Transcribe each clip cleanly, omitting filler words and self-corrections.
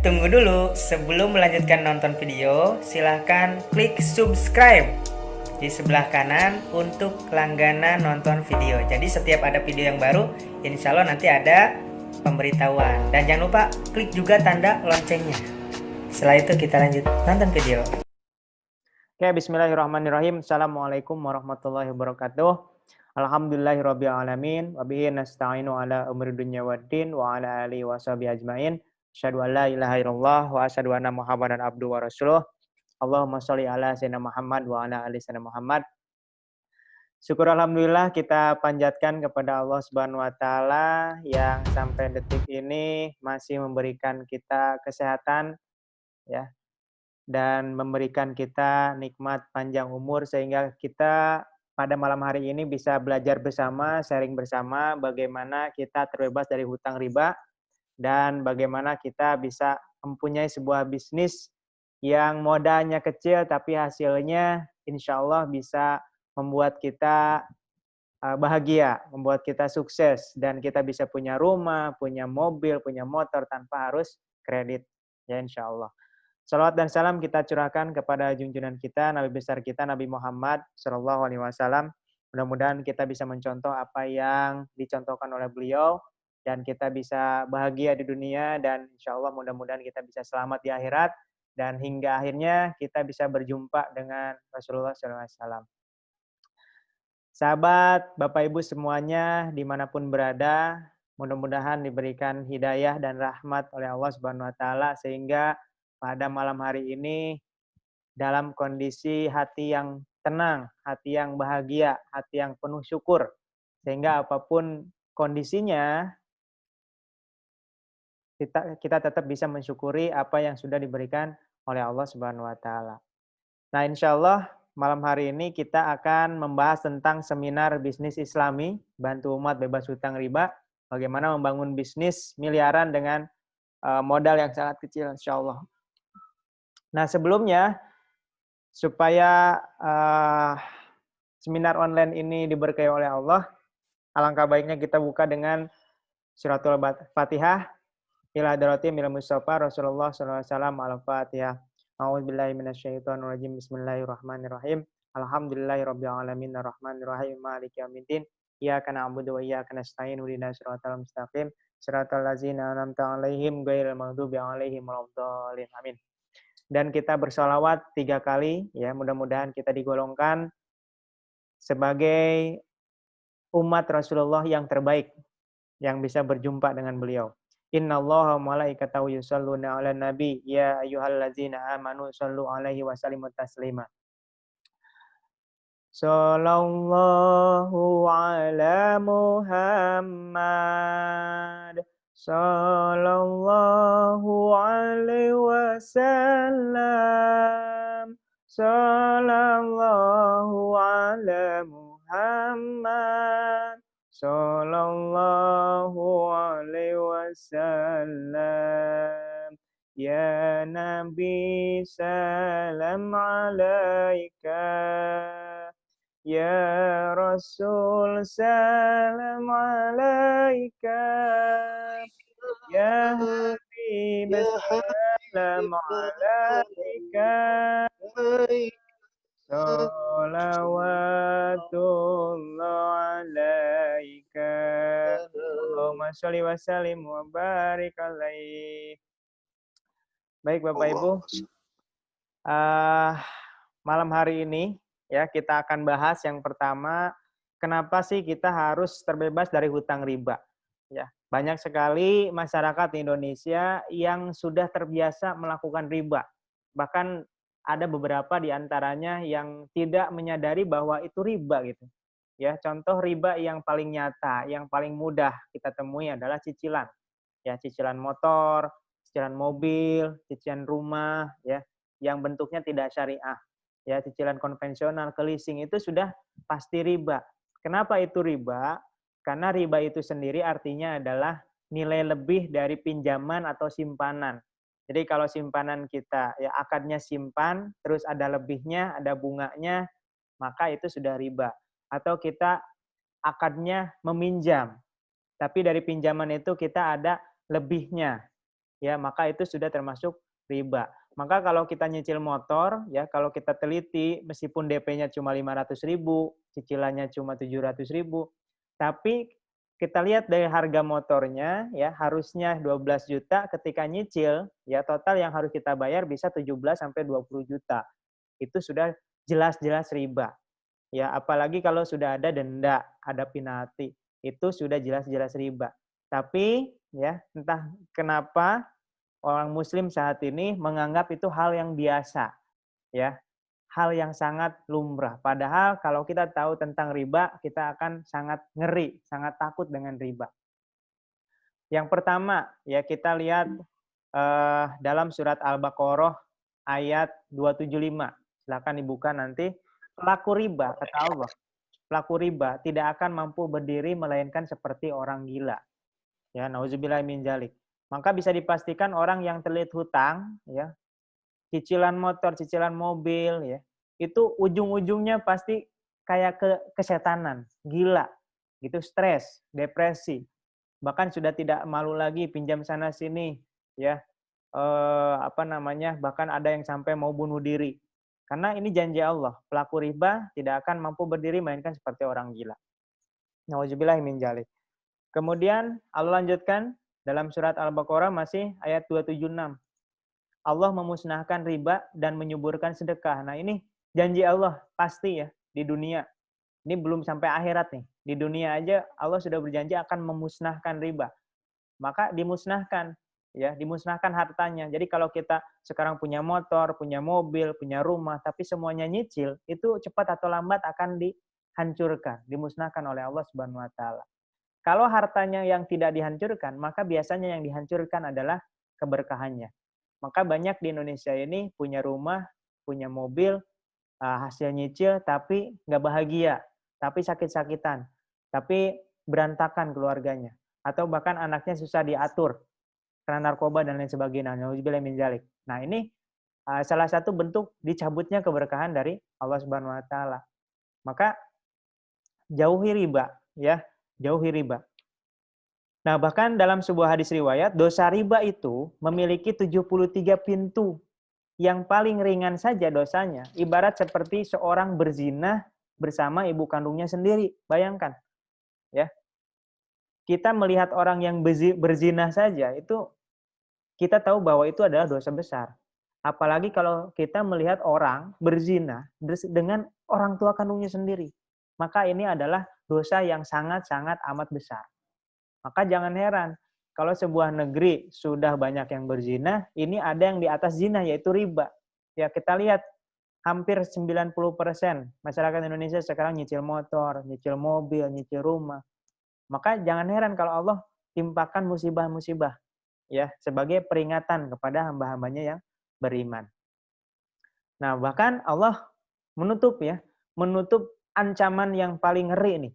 Tunggu dulu. Sebelum melanjutkan nonton video, silahkan klik subscribe di sebelah kanan untuk langganan nonton video. Jadi setiap ada video yang baru, insya Allah nanti ada pemberitahuan. Dan jangan lupa klik juga tanda loncengnya. Setelah itu kita lanjut nonton video. Oke, bismillahirrahmanirrahim. Assalamualaikum warahmatullahi wabarakatuh. Alhamdulillahirrabbilalamin. Wabihi nasta'inu ala umri dunya waddin wa ala alihi wa sahbihi ajmain. Asyhadu an la ilaha illallah wa asyhadu anna Muhammadan abduhu wa rasuluh. Allahumma sholli ala sayyidina Muhammad wa ala ali sayyidina Muhammad. Syukur alhamdulillah kita panjatkan kepada Allah Subhanahu wa taala yang sampai detik ini masih memberikan kita kesehatan ya dan memberikan kita nikmat panjang umur sehingga kita pada malam hari ini bisa belajar bersama, sharing bersama bagaimana kita terbebas dari hutang riba dan bagaimana kita bisa mempunyai sebuah bisnis yang modalnya kecil tapi hasilnya insya Allah bisa membuat kita bahagia, membuat kita sukses dan kita bisa punya rumah, punya mobil, punya motor tanpa harus kredit ya insya Allah. Salawat dan salam kita curahkan kepada junjungan kita, Nabi besar kita, Nabi Muhammad Shallallahu Alaihi Wasallam. Mudah-mudahan kita bisa mencontoh apa yang dicontohkan oleh beliau dan kita bisa bahagia di dunia dan insya Allah mudah-mudahan kita bisa selamat di akhirat dan hingga akhirnya kita bisa berjumpa dengan Rasulullah SAW. Sahabat, Bapak Ibu semuanya dimanapun berada, mudah-mudahan diberikan hidayah dan rahmat oleh Allah Subhanahu Wa Taala sehingga pada malam hari ini dalam kondisi hati yang tenang, hati yang bahagia, hati yang penuh syukur. Sehingga apapun kondisinya, kita tetap bisa mensyukuri apa yang sudah diberikan oleh Allah Subhanahu wa taala. Nah, insya Allah malam hari ini kita akan membahas tentang seminar bisnis Islami, bantu umat bebas hutang riba, bagaimana membangun bisnis miliaran dengan modal yang sangat kecil, insya Allah. Nah, sebelumnya supaya seminar online ini diberkahi oleh Allah, alangkah baiknya kita buka dengan suratul Fatihah. Ila hadrati mil Mustafa Rasulullah sallallahu alaihi wasallam al-Fatihah. A'udzubillahi minasyaitonirrajim. Bismillahirrahmanirrahim. Alhamdulillahirabbil alamin arrahmanirrahim maliki yaumiddin. Iyyaka na'budu wa iyyaka nasta'in ihdinas siratal mustaqim. Siratal ladzina an'amta 'alaihim ghairil maghdubi alaihim waladdallin. Amin. Dan kita bersolawat 3 kali ya, mudah-mudahan kita digolongkan sebagai umat Rasulullah yang terbaik yang bisa berjumpa dengan beliau. Innallaha wa malaikatahu yusholluna 'alan nabi ya ayyuhallazina amanu shollu 'alaihi wa sallimu taslima. Sallallahu ala Muhammad sallallahu alaihi wasallam. Sallallahu ala Muhammad sallallahu alaihi wasallam. Ya Nabi salam alaika. Ya Rasul salam alaika. Ya Habib salam alaika. Salawatullah alaika. Allahumma sholli wa sallim wa barik alaih. Baik Bapak Ibu, malam hari ini ya kita akan bahas yang pertama, kenapa sih kita harus terbebas dari hutang riba? Ya, banyak sekali masyarakat di Indonesia yang sudah terbiasa melakukan riba. Bahkan ada beberapa di antaranya yang tidak menyadari bahwa itu riba gitu. Ya, contoh riba yang paling nyata, yang paling mudah kita temui adalah cicilan. Ya, cicilan motor, cicilan mobil, cicilan rumah, ya, yang bentuknya tidak syariah. Ya, cicilan konvensional ke leasing itu sudah pasti riba. Kenapa itu riba? Karena riba itu sendiri artinya adalah nilai lebih dari pinjaman atau simpanan. Jadi kalau simpanan kita ya akadnya simpan, terus ada lebihnya, ada bunganya, maka itu sudah riba. Atau kita akadnya meminjam, tapi dari pinjaman itu kita ada lebihnya. ya maka itu sudah termasuk riba. Maka kalau kita nyicil motor, ya kalau kita teliti, meskipun DP-nya cuma 500.000, cicilannya cuma 700.000, tapi kita lihat dari harga motornya, ya harusnya 12 juta, ketika nyicil, ya total yang harus kita bayar bisa 17 sampai 20 juta. Itu sudah jelas-jelas riba. Ya, apalagi kalau sudah ada denda, ada penalti, itu sudah jelas-jelas riba. Tapi ya entah kenapa orang muslim saat ini menganggap itu hal yang biasa, ya. Hal yang sangat lumrah. Padahal kalau kita tahu tentang riba, kita akan sangat ngeri, sangat takut dengan riba. Yang pertama, ya kita lihat dalam surat Al-Baqarah ayat 275. Silakan dibuka nanti. Pelaku riba, kata Allah, pelaku riba tidak akan mampu berdiri melainkan seperti orang gila. Ya, nauzubillah min dzalik. Maka bisa dipastikan orang yang terlilit hutang, ya, cicilan motor, cicilan mobil, ya, itu ujung-ujungnya pasti kayak kesetanan, gila, gitu, stres, depresi, bahkan sudah tidak malu lagi pinjam sana sini, ya, bahkan ada yang sampai mau bunuh diri. Karena ini janji Allah, pelaku riba tidak akan mampu berdiri melainkan seperti orang gila. Nauzubillah min dzalik. Kemudian Allah lanjutkan dalam surat Al-Baqarah masih ayat 276. Allah memusnahkan riba dan menyuburkan sedekah. Nah, ini janji Allah pasti ya di dunia. Ini belum sampai akhirat nih. Di dunia aja Allah sudah berjanji akan memusnahkan riba. Maka dimusnahkan, ya, dimusnahkan hartanya. Jadi kalau kita sekarang punya motor, punya mobil, punya rumah, tapi semuanya nyicil, itu cepat atau lambat akan dihancurkan, dimusnahkan oleh Allah Subhanahu wa taala. Kalau hartanya yang tidak dihancurkan, maka biasanya yang dihancurkan adalah keberkahannya. Maka banyak di Indonesia ini punya rumah, punya mobil, hasil nyicil, tapi nggak bahagia, tapi sakit-sakitan, tapi berantakan keluarganya. Atau bahkan anaknya susah diatur karena narkoba dan lain sebagainya. Nauzubillah min dzalik. Nah, ini salah satu bentuk dicabutnya keberkahan dari Allah Subhanahu wa taala. Maka jauhi riba, ya, jauhi riba. Nah, bahkan dalam sebuah hadis riwayat, dosa riba itu memiliki 73 pintu. Yang paling ringan saja dosanya, ibarat seperti seorang berzina bersama ibu kandungnya sendiri. Bayangkan, ya. Kita melihat orang yang berzina saja, itu kita tahu bahwa itu adalah dosa besar. Apalagi kalau kita melihat orang berzina dengan orang tua kandungnya sendiri. Maka ini adalah dosa yang sangat-sangat amat besar. Maka jangan heran, kalau sebuah negeri sudah banyak yang berzina, ini ada yang di atas zina, yaitu riba. Ya, kita lihat, hampir 90% masyarakat Indonesia sekarang nyicil motor, nyicil mobil, nyicil rumah. Maka jangan heran kalau Allah timpakan musibah-musibah, ya, sebagai peringatan kepada hamba-hambanya yang beriman. Nah, bahkan Allah menutup ancaman yang paling ngeri ini.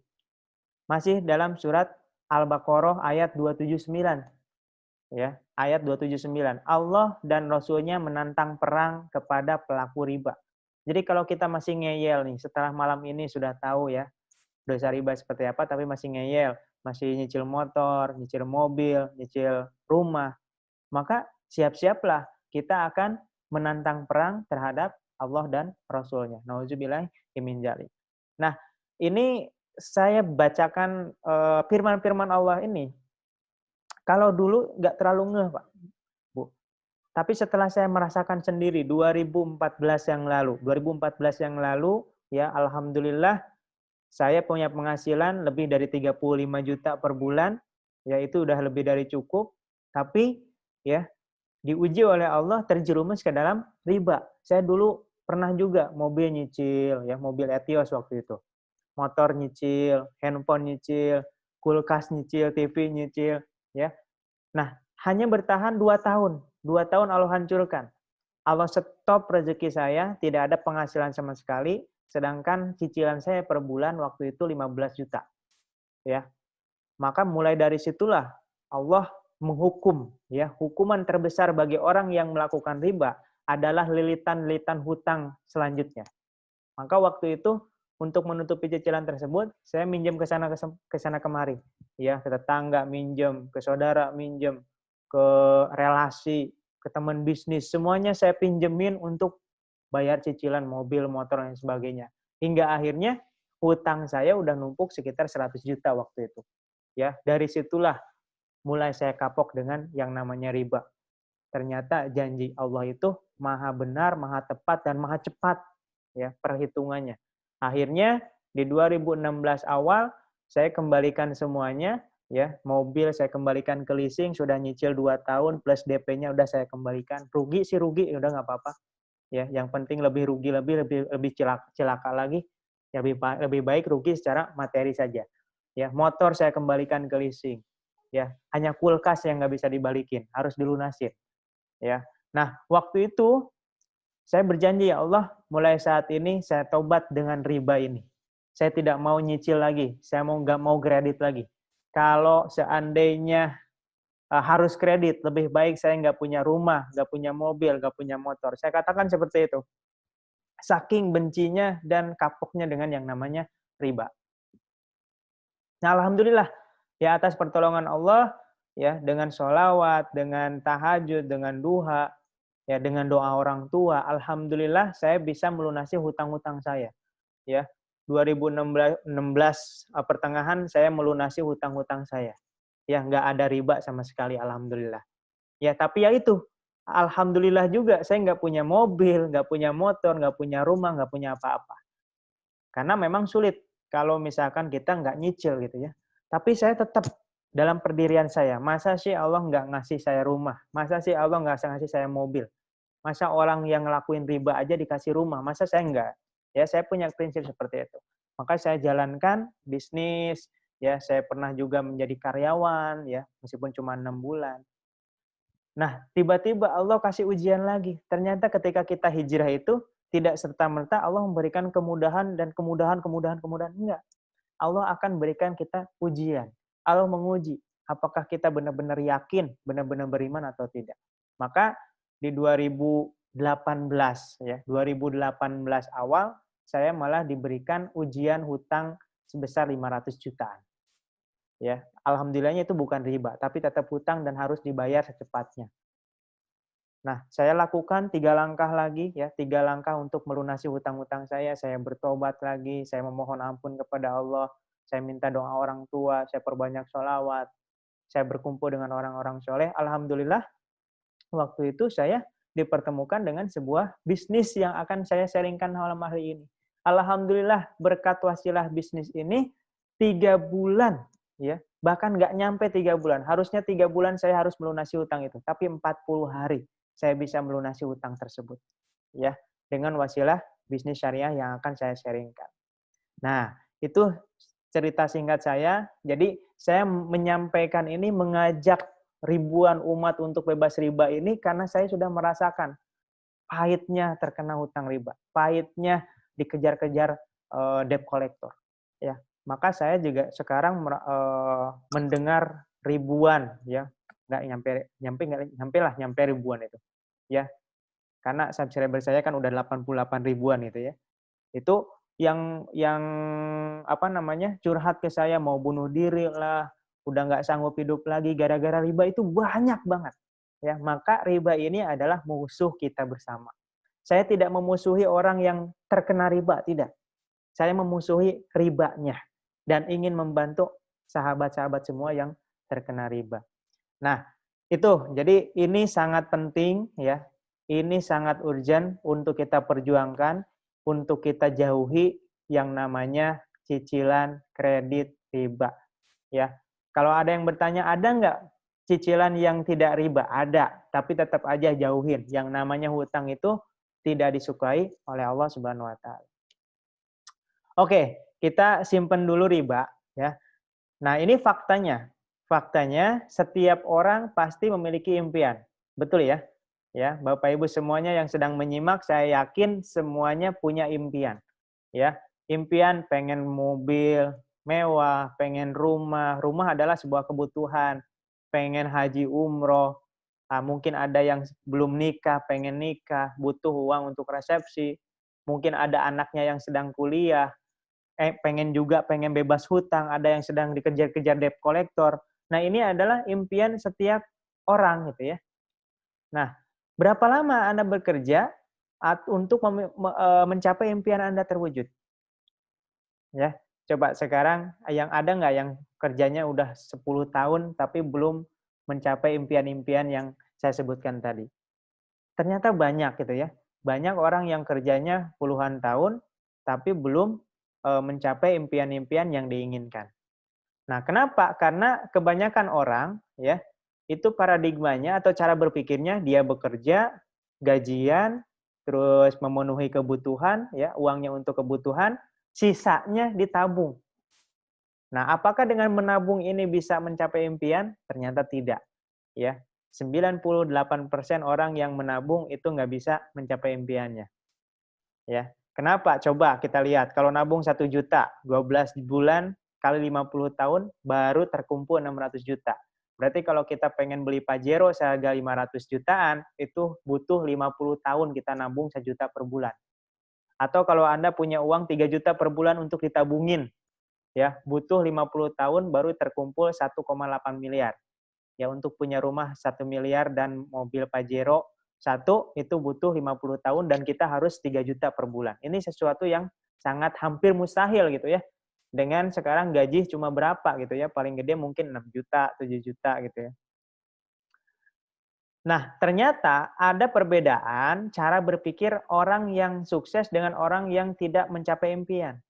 Masih dalam surat Al-Baqarah ayat 279. Ya, ayat 279. Allah dan Rasul-Nya menantang perang kepada pelaku riba. Jadi kalau kita masih ngeyel nih, setelah malam ini sudah tahu ya, dosa riba seperti apa, tapi masih ngeyel, masih nyicil motor, nyicil mobil, nyicil rumah, maka siap-siaplah kita akan menantang perang terhadap Allah dan Rasul-Nya. Nauzubillah min dzalik. Nah, ini saya bacakan firman-firman Allah ini. Kalau dulu nggak terlalu ngeh, Pak, Bu. Tapi setelah saya merasakan sendiri 2014 yang lalu, ya alhamdulillah saya punya penghasilan lebih dari 35 juta per bulan, ya itu udah lebih dari cukup, tapi ya diuji oleh Allah terjerumus ke dalam riba. Saya dulu pernah juga mobil nyicil, ya mobil Etios waktu itu. Motor nyicil, handphone nyicil, kulkas nyicil, TV nyicil, ya. Nah, hanya bertahan 2 tahun. 2 tahun Allah hancurkan. Allah stop rezeki saya, tidak ada penghasilan sama sekali, sedangkan cicilan saya per bulan waktu itu 15 juta. Ya. Maka mulai dari situlah Allah menghukum, ya, hukuman terbesar bagi orang yang melakukan riba adalah lilitan-lilitan hutang selanjutnya. Maka waktu itu untuk menutupi cicilan tersebut, saya minjem ke sana kemari. Ya, ke tetangga minjem, ke saudara minjem. ke relasi, ke teman bisnis, semuanya saya pinjemin untuk bayar cicilan mobil, motor, dan sebagainya. Hingga akhirnya hutang saya udah numpuk sekitar 100 juta waktu itu. Ya, dari situlah mulai saya kapok dengan yang namanya riba. Ternyata janji Allah itu maha benar, maha tepat, dan maha cepat ya perhitungannya. Akhirnya di 2016 awal saya kembalikan semuanya ya, mobil saya kembalikan ke leasing, sudah nyicil 2 tahun plus DP-nya udah saya kembalikan. Rugi sih rugi, ya udah nggak apa-apa. Ya, yang penting lebih rugi lebih celaka lagi. Ya, lebih baik rugi secara materi saja. Ya, motor saya kembalikan ke leasing. Ya, hanya kulkas yang nggak bisa dibalikin, harus dilunasin. Ya. Nah, waktu itu saya berjanji, ya Allah, mulai saat ini saya tobat dengan riba ini. Saya tidak mau nyicil lagi, saya nggak mau kredit lagi. Kalau seandainya harus kredit, lebih baik saya nggak punya rumah, nggak punya mobil, nggak punya motor. Saya katakan seperti itu. Saking bencinya dan kapoknya dengan yang namanya riba. Nah, alhamdulillah, ya atas pertolongan Allah, ya dengan sholawat, dengan tahajud, dengan duha, ya dengan doa orang tua, alhamdulillah saya bisa melunasi hutang-hutang saya. Ya, 2016 pertengahan saya melunasi hutang-hutang saya. Ya, nggak ada riba sama sekali, alhamdulillah. Ya, tapi ya itu, alhamdulillah juga saya nggak punya mobil, nggak punya motor, nggak punya rumah, nggak punya apa-apa. Karena memang sulit kalau misalkan kita nggak nyicil gitu ya. Tapi saya tetap dalam pendirian saya, masa sih Allah nggak ngasih saya rumah? Masa sih Allah nggak ngasih saya mobil? Masa orang yang ngelakuin riba aja dikasih rumah? Masa saya enggak? Ya, saya punya prinsip seperti itu. Maka saya jalankan bisnis, ya saya pernah juga menjadi karyawan, ya meskipun cuma 6 bulan. Nah, tiba-tiba Allah kasih ujian lagi. Ternyata ketika kita hijrah itu, tidak serta-merta Allah memberikan kemudahan dan kemudahan. Enggak. Allah akan berikan kita ujian. Allah menguji apakah kita benar-benar yakin, benar-benar beriman atau tidak. Maka di 2018 ya, 2018 awal saya malah diberikan ujian hutang sebesar 500 jutaan. Ya, alhamdulillahnya itu bukan riba, tapi tetap hutang dan harus dibayar secepatnya. Nah, saya lakukan 3 langkah lagi ya, 3 langkah untuk melunasi hutang-hutang saya bertobat lagi, saya memohon ampun kepada Allah, saya minta doa orang tua, saya perbanyak sholawat, saya berkumpul dengan orang-orang soleh. Alhamdulillah, waktu itu saya dipertemukan dengan sebuah bisnis yang akan saya sharingkan malam hari ini. Alhamdulillah, berkat wasilah bisnis ini, 3 bulan, ya bahkan nggak nyampe 3 bulan. Harusnya 3 bulan saya harus melunasi hutang itu, tapi 40 hari saya bisa melunasi hutang tersebut. Ya, dengan wasilah bisnis syariah yang akan saya sharingkan. Nah, itu cerita singkat saya. Jadi, saya menyampaikan ini, mengajak ribuan umat untuk bebas riba ini karena saya sudah merasakan pahitnya terkena hutang riba, pahitnya dikejar-kejar debt collector. Ya, maka saya juga sekarang mendengar ribuan, ya, nyampe ribuan itu, ya, karena subscriber saya kan udah 88 ribuan itu ya. Itu yang apa namanya, curhat ke saya mau bunuh diri lah, udah nggak sanggup hidup lagi gara-gara riba itu banyak banget. Ya, maka riba ini adalah musuh kita bersama. Saya tidak memusuhi orang yang terkena riba, tidak. Saya memusuhi ribanya dan ingin membantu sahabat-sahabat semua yang terkena riba. Nah, itu. Jadi ini sangat penting ya. Ini sangat urgent untuk kita perjuangkan, untuk kita jauhi yang namanya cicilan kredit riba. Ya, kalau ada yang bertanya, ada nggak cicilan yang tidak riba? Ada, tapi tetap aja jauhin. Yang namanya hutang itu tidak disukai oleh Allah Subhanahu Wa Taala. Oke, kita simpen dulu riba, ya. Nah, ini faktanya. Faktanya, setiap orang pasti memiliki impian. Betul ya? Ya, Bapak Ibu semuanya yang sedang menyimak, saya yakin semuanya punya impian. Ya, impian pengen mobil mewah, pengen rumah. Rumah adalah sebuah kebutuhan. Pengen haji umroh. Mungkin ada yang belum nikah, pengen nikah, butuh uang untuk resepsi. Mungkin ada anaknya yang sedang kuliah, pengen bebas hutang, ada yang sedang dikejar-kejar debt collector. Nah, ini adalah impian setiap orang gitu ya. Nah, berapa lama Anda bekerja untuk mencapai impian Anda terwujud? Ya, coba sekarang yang ada nggak yang kerjanya udah 10 tahun tapi belum mencapai impian-impian yang saya sebutkan tadi? Ternyata banyak gitu ya. Banyak orang yang kerjanya puluhan tahun tapi belum, mencapai impian-impian yang diinginkan. Nah, kenapa? Karena kebanyakan orang ya, itu paradigmanya atau cara berpikirnya dia bekerja, gajian, terus memenuhi kebutuhan ya, uangnya untuk kebutuhan, sisanya ditabung. Nah, apakah dengan menabung ini bisa mencapai impian? Ternyata tidak, ya. 98% orang yang menabung itu nggak bisa mencapai impiannya, ya. Kenapa? Coba kita lihat, kalau nabung 1 juta, 12 bulan kali 50 tahun, baru terkumpul 600 juta. Berarti kalau kita pengen beli Pajero seharga 500 jutaan, itu butuh 50 tahun kita nabung 1 juta per bulan. Atau kalau Anda punya uang 3 juta per bulan untuk ditabungin, ya butuh 50 tahun baru terkumpul 1,8 miliar. Ya untuk punya rumah 1 miliar dan mobil Pajero satu itu butuh 50 tahun dan kita harus 3 juta per bulan. Ini sesuatu yang sangat hampir mustahil gitu ya. Dengan sekarang gaji cuma berapa gitu ya, paling gede mungkin 6 juta, 7 juta gitu ya. Nah, ternyata ada perbedaan cara berpikir orang yang sukses dengan orang yang tidak mencapai impian.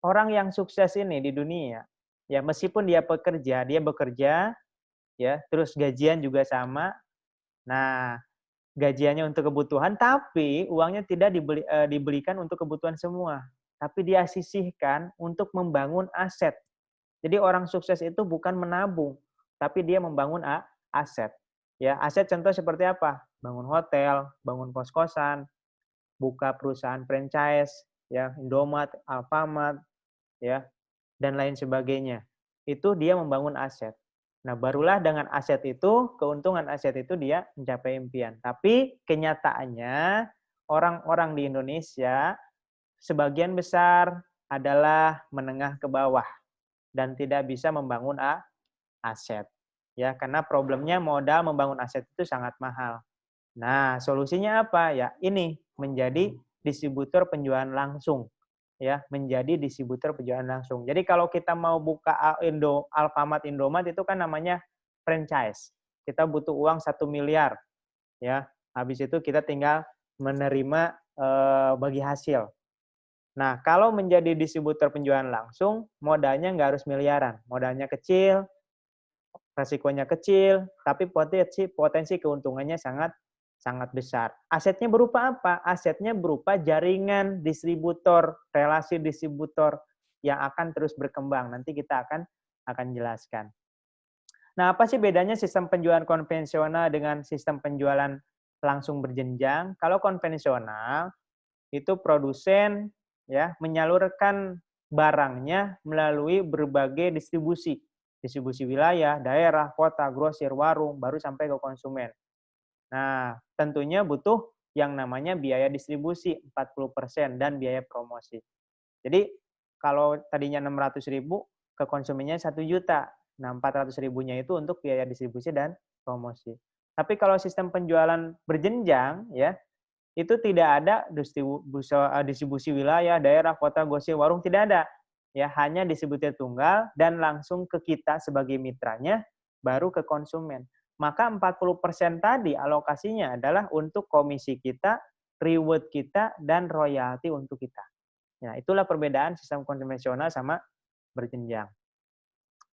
Orang yang sukses ini di dunia, ya meskipun dia bekerja, ya, terus gajian juga sama. Nah, gajiannya untuk kebutuhan, tapi uangnya tidak dibelikan untuk kebutuhan semua, tapi dia sisihkan untuk membangun aset. Jadi orang sukses itu bukan menabung, tapi dia membangun aset. Ya, aset contoh seperti apa? Bangun hotel, bangun kos-kosan, buka perusahaan franchise, ya, Indomaret, Alfamart, ya, dan lain sebagainya. Itu dia membangun aset. Nah, barulah dengan aset itu, keuntungan aset itu dia mencapai impian. Tapi kenyataannya orang-orang di Indonesia sebagian besar adalah menengah ke bawah dan tidak bisa membangun aset. Ya, karena problemnya modal membangun aset itu sangat mahal. Nah, solusinya apa? Ya, ini menjadi distributor penjualan langsung. Ya, menjadi distributor penjualan langsung. Jadi kalau kita mau buka Alfamart, Indomaret itu kan namanya franchise. Kita butuh uang 1 miliar, ya. Habis itu kita tinggal menerima bagi hasil. Nah, kalau menjadi distributor penjualan langsung, modalnya nggak harus miliaran. Modalnya kecil, resikonya kecil, tapi potensi keuntungannya sangat sangat besar. Asetnya berupa apa? Asetnya berupa jaringan distributor, relasi distributor yang akan terus berkembang. Nanti kita akan jelaskan. Nah, apa sih bedanya sistem penjualan konvensional dengan sistem penjualan langsung berjenjang? Kalau konvensional itu produsen ya menyalurkan barangnya melalui berbagai distribusi. Distribusi wilayah, daerah, kota, grosir, warung, baru sampai ke konsumen. Nah, tentunya butuh yang namanya biaya distribusi 40% dan biaya promosi. Jadi kalau tadinya 600.000 ke konsumennya 1 juta. Nah, 400 ribunya itu untuk biaya distribusi dan promosi. Tapi kalau sistem penjualan berjenjang ya, itu tidak ada distribusi wilayah, daerah, kota, grosir, warung, tidak ada. Ya, hanya distributor tunggal dan langsung ke kita sebagai mitranya, baru ke konsumen. Maka 40% tadi alokasinya adalah untuk komisi kita, reward kita, dan royalti untuk kita. Nah, itulah perbedaan sistem konvensional sama berjenjang.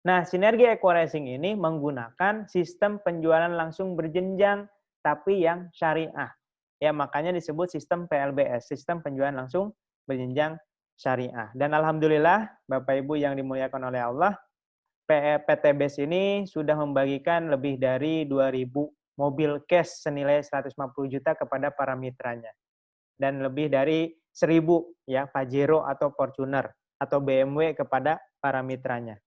Nah, sinergi equalizing ini menggunakan sistem penjualan langsung berjenjang, tapi yang syariah. Ya, makanya disebut sistem PLBS, sistem penjualan langsung berjenjang syariah. Dan alhamdulillah, Bapak Ibu yang dimuliakan oleh Allah, PTBS ini sudah membagikan lebih dari 2.000 mobil cash senilai 150 juta kepada para mitranya. Dan lebih dari 1.000 ya Pajero atau Fortuner atau BMW kepada para mitranya.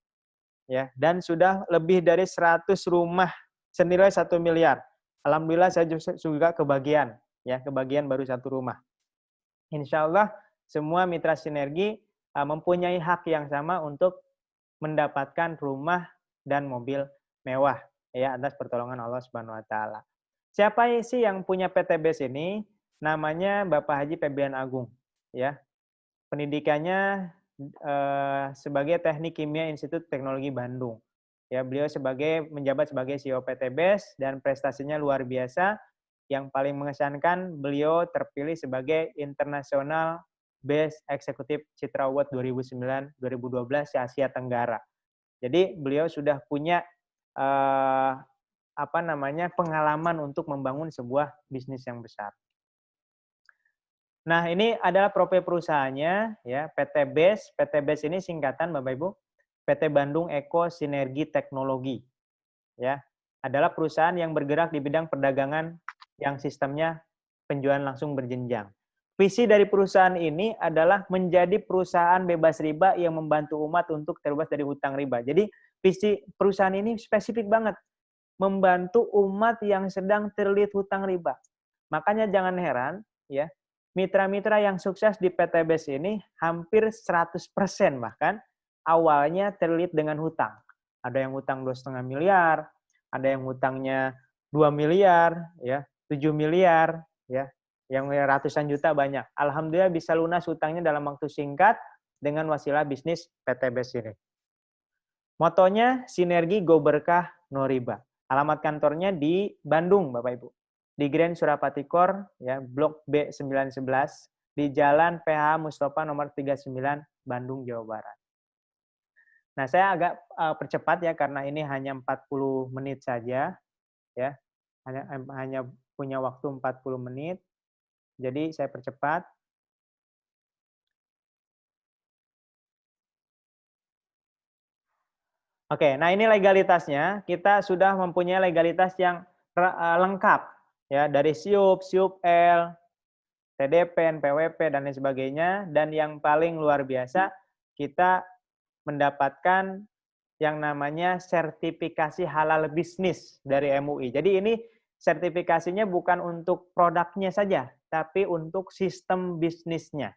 Ya, dan sudah lebih dari 100 rumah senilai 1 miliar. Alhamdulillah saya juga kebagian, ya, kebagian baru 1 rumah. Insya Allah semua mitra sinergi mempunyai hak yang sama untuk mendapatkan rumah dan mobil mewah. ya atas pertolongan Allah Subhanahu wa taala. Siapa sih yang punya PTBS ini? Namanya Bapak Haji Febrian Agung, ya. Pendidikannya sebagai Teknik Kimia Institut Teknologi Bandung. Ya, beliau menjabat sebagai CEO PTBS dan prestasinya luar biasa. Yang paling mengesankan, beliau terpilih sebagai International Best Executive Citra Award 2009-2012 Asia Tenggara. Jadi beliau sudah punya pengalaman untuk membangun sebuah bisnis yang besar. Nah, ini adalah profil perusahaannya, ya, PTBS. PTBS ini singkatan, Bapak Ibu, PT Bandung Eko Sinergi Teknologi. Ya, adalah perusahaan yang bergerak di bidang perdagangan yang sistemnya penjualan langsung berjenjang. Visi dari perusahaan ini adalah menjadi perusahaan bebas riba yang membantu umat untuk terbebas dari hutang riba. Jadi, visi perusahaan ini spesifik banget, membantu umat yang sedang terlilit hutang riba. Makanya jangan heran, ya, mitra-mitra yang sukses di PTBS ini hampir 100% bahkan awalnya terlilit dengan hutang. Ada yang hutang 2,5 miliar, ada yang hutangnya 2 miliar, ya, 7 miliar, ya, yang ratusan juta banyak. Alhamdulillah bisa lunas hutangnya dalam waktu singkat dengan wasilah bisnis PTBS ini. Motonya sinergi go berkah no riba. Alamat kantornya di Bandung, Bapak Ibu. Di Grand Surapati Core, ya, Blok B911, di Jalan PH Mustafa nomor 39, Bandung, Jawa Barat. Nah, saya agak percepat ya, karena ini hanya 40 menit saja, ya, hanya punya waktu 40 menit, jadi saya percepat. Oke, nah ini legalitasnya, kita sudah mempunyai legalitas yang lengkap, ya, dari SIUP, SIUP-L, TDP, NPWP, dan lain sebagainya. Dan yang paling luar biasa, kita mendapatkan yang namanya sertifikasi halal bisnis dari MUI. Jadi ini sertifikasinya bukan untuk produknya saja, tapi untuk sistem bisnisnya.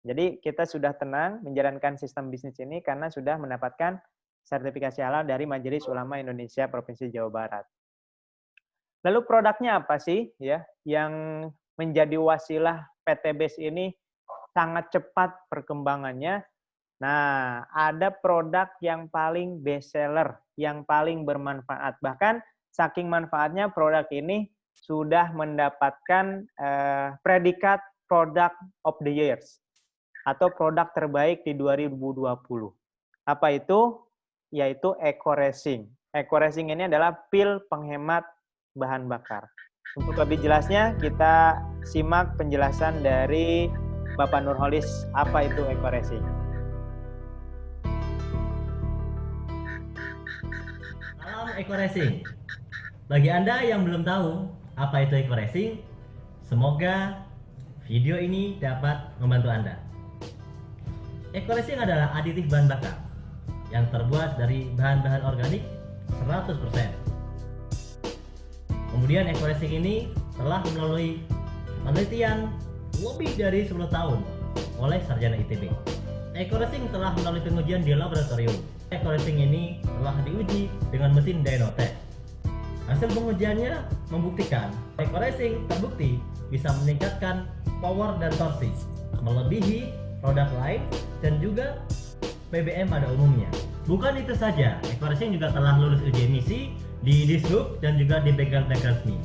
Jadi kita sudah tenang menjalankan sistem bisnis ini karena sudah mendapatkan sertifikasi halal dari Majelis Ulama Indonesia Provinsi Jawa Barat. Lalu produknya apa sih, ya, yang menjadi wasilah PTBS ini sangat cepat perkembangannya? Nah, ada produk yang paling best seller, yang paling bermanfaat. Bahkan saking manfaatnya produk ini sudah mendapatkan predikat Product of the Years atau produk terbaik di 2020. Apa itu? Yaitu Eco Racing. Eco Racing ini adalah pil penghemat bahan bakar. Untuk lebih jelasnya, kita simak penjelasan dari Bapak Nurholis, apa itu Eco Racing. Salam Eco Racing. Bagi Anda yang belum tahu apa itu Eco Racing, semoga video ini dapat membantu Anda. Eco Racing adalah aditif bahan bakar yang terbuat dari bahan-bahan organik 100%. Kemudian Eco Racing ini telah melalui penelitian lebih dari 10 tahun oleh sarjana ITB. Eco Racing telah melalui pengujian di laboratorium. Eco Racing ini telah diuji dengan mesin Dynotech. Hasil pengujiannya membuktikan Eco Racing terbukti bisa meningkatkan power dan torsi melebihi produk lain dan juga BBM pada umumnya. Bukan itu saja, Eco Racing juga telah lulus uji emisi di Dishub dan juga di bengkel-bengkel resmi.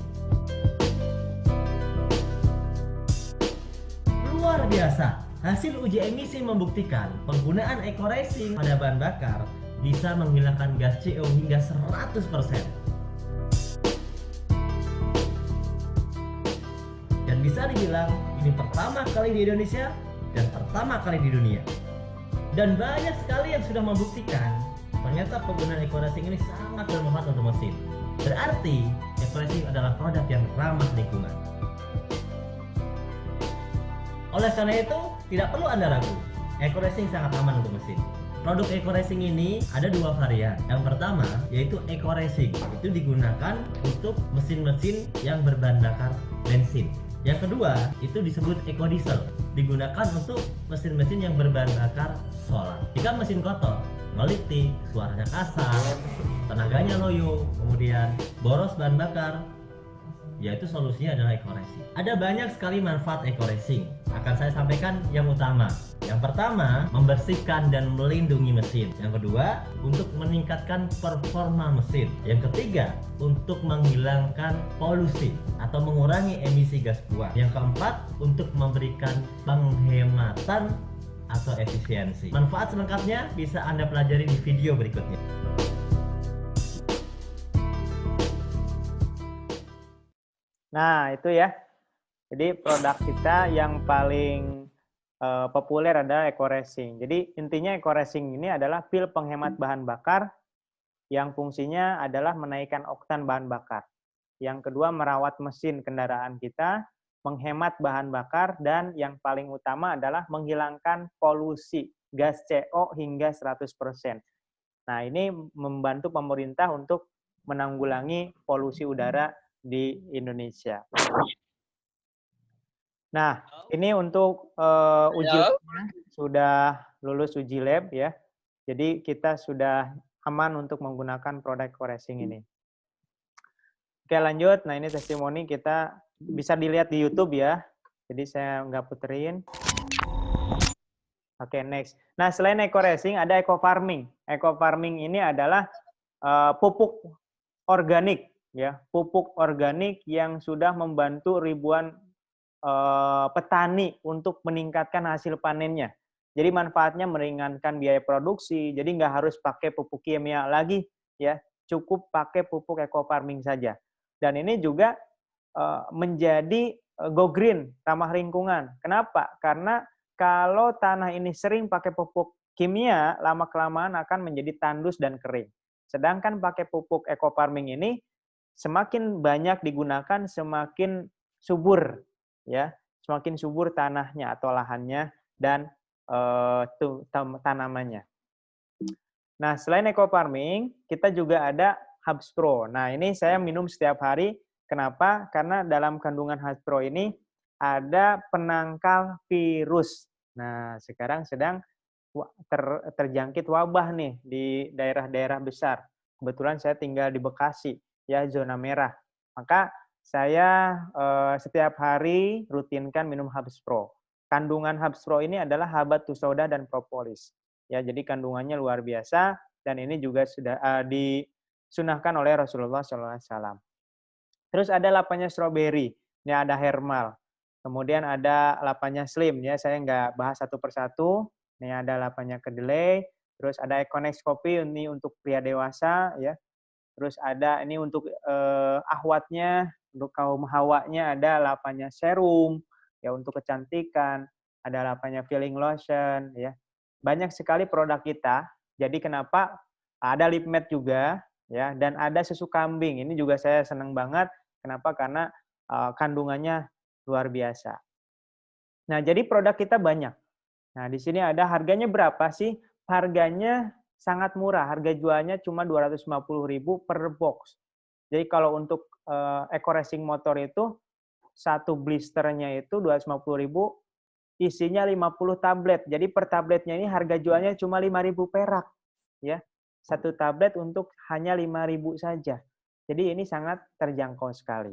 Luar biasa, hasil uji emisi membuktikan penggunaan Eco Racing pada bahan bakar bisa menghilangkan gas CO hingga 100%. Dan bisa dibilang ini pertama kali di Indonesia dan pertama kali di dunia. Dan banyak sekali yang sudah membuktikan ternyata penggunaan Eco Racing ini sangat bermanfaat untuk mesin. Berarti Eco Racing adalah produk yang ramah lingkungan. Oleh karena itu, tidak perlu Anda ragu, Eco Racing sangat aman untuk mesin. Produk Eco Racing ini ada dua varian. Yang pertama yaitu Eco Racing, itu digunakan untuk mesin-mesin yang berbahan bakar bensin. Yang kedua itu disebut Eco Diesel, digunakan untuk mesin-mesin yang berbahan bakar solar. Jika mesin kotor, ngelitik, suaranya kasar, tenaganya loyo, kemudian boros bahan bakar, yaitu solusinya adalah eco racing. Ada banyak sekali manfaat eco racing. Akan saya sampaikan yang utama. Yang pertama, membersihkan dan melindungi mesin. Yang kedua, untuk meningkatkan performa mesin. Yang ketiga, untuk menghilangkan polusi atau mengurangi emisi gas buang. Yang keempat, untuk memberikan penghematan atau efisiensi. Manfaat selengkapnya bisa Anda pelajari di video berikutnya. Nah, itu ya. Jadi produk kita yang paling populer adalah eco racing. Jadi intinya eco racing ini adalah pil penghemat bahan bakar yang fungsinya adalah menaikkan oktan bahan bakar. Yang kedua, merawat mesin kendaraan kita, menghemat bahan bakar, dan yang paling utama adalah menghilangkan polusi gas CO hingga 100%. Nah, ini membantu pemerintah untuk menanggulangi polusi udara di Indonesia. Nah, ini untuk uji labnya sudah lulus uji lab ya. Jadi kita sudah aman untuk menggunakan produk eco racing ini. Oke, lanjut. Nah, ini testimoni kita bisa dilihat di YouTube ya. Jadi saya nggak puterin. Oke, next. Nah, selain eco racing ada eco farming. Eco farming ini adalah pupuk organik ya, pupuk organik yang sudah membantu ribuan petani untuk meningkatkan hasil panennya. Jadi manfaatnya meringankan biaya produksi, jadi nggak harus pakai pupuk kimia lagi ya, cukup pakai pupuk eco farming saja. Dan ini juga menjadi go green, ramah lingkungan. Kenapa? Karena kalau tanah ini sering pakai pupuk kimia, lama-kelamaan akan menjadi tandus dan kering. Sedangkan pakai pupuk eco farming ini, semakin banyak digunakan, semakin subur, ya, semakin subur tanahnya atau lahannya dan tanamannya. Nah, selain eco farming, kita juga ada Hubs Pro. Nah, ini saya minum setiap hari. Kenapa? Karena dalam kandungan Hubs Pro ini ada penangkal virus. Nah, sekarang sedang terjangkit wabah nih di daerah-daerah besar. Kebetulan saya tinggal di Bekasi, ya, zona merah. Maka saya setiap hari rutinkan minum Hubs Pro. Kandungan Hubs Pro ini adalah habatus sauda dan propolis. Ya, jadi kandungannya luar biasa dan ini juga sudah disunahkan oleh Rasulullah SAW. Terus ada lapanya strawberry, ini ada Hermal. Kemudian ada lapanya Slim, ya saya nggak bahas satu persatu. Ini ada lapanya kedelai. Terus ada Econex Kopi ini untuk pria dewasa, ya. Terus ada ini untuk ahwatnya, untuk kaum hawanya ada lapanya serum, ya untuk kecantikan. Ada lapanya filling lotion, ya. Banyak sekali produk kita. Jadi kenapa ada lip matte juga, ya, dan ada susu kambing. Ini juga saya senang banget. Kenapa? Karena kandungannya luar biasa. Nah, jadi produk kita banyak. Nah, di sini ada harganya berapa sih? Harganya sangat murah. Harga jualnya cuma 250.000 per box. Jadi kalau untuk Eco Racing motor itu satu blisternya itu 250.000, isinya 50 tablet. Jadi per tabletnya ini harga jualnya cuma 5.000 perak, ya. Satu tablet untuk hanya 5.000 saja. Jadi ini sangat terjangkau sekali.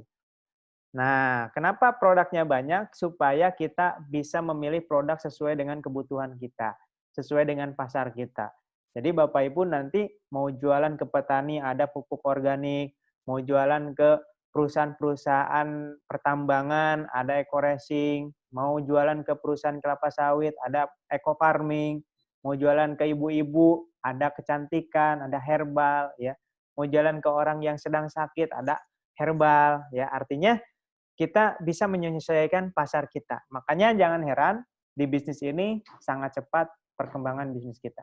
Nah, kenapa produknya banyak? Supaya kita bisa memilih produk sesuai dengan kebutuhan kita, sesuai dengan pasar kita. Jadi Bapak Ibu nanti mau jualan ke petani ada pupuk organik, mau jualan ke perusahaan-perusahaan pertambangan ada eco racing, mau jualan ke perusahaan kelapa sawit ada eco farming, mau jualan ke ibu-ibu ada kecantikan, ada herbal, ya. Mau jalan ke orang yang sedang sakit ada herbal, ya. Artinya kita bisa menyesuaikan pasar kita. Makanya jangan heran di bisnis ini sangat cepat perkembangan bisnis kita.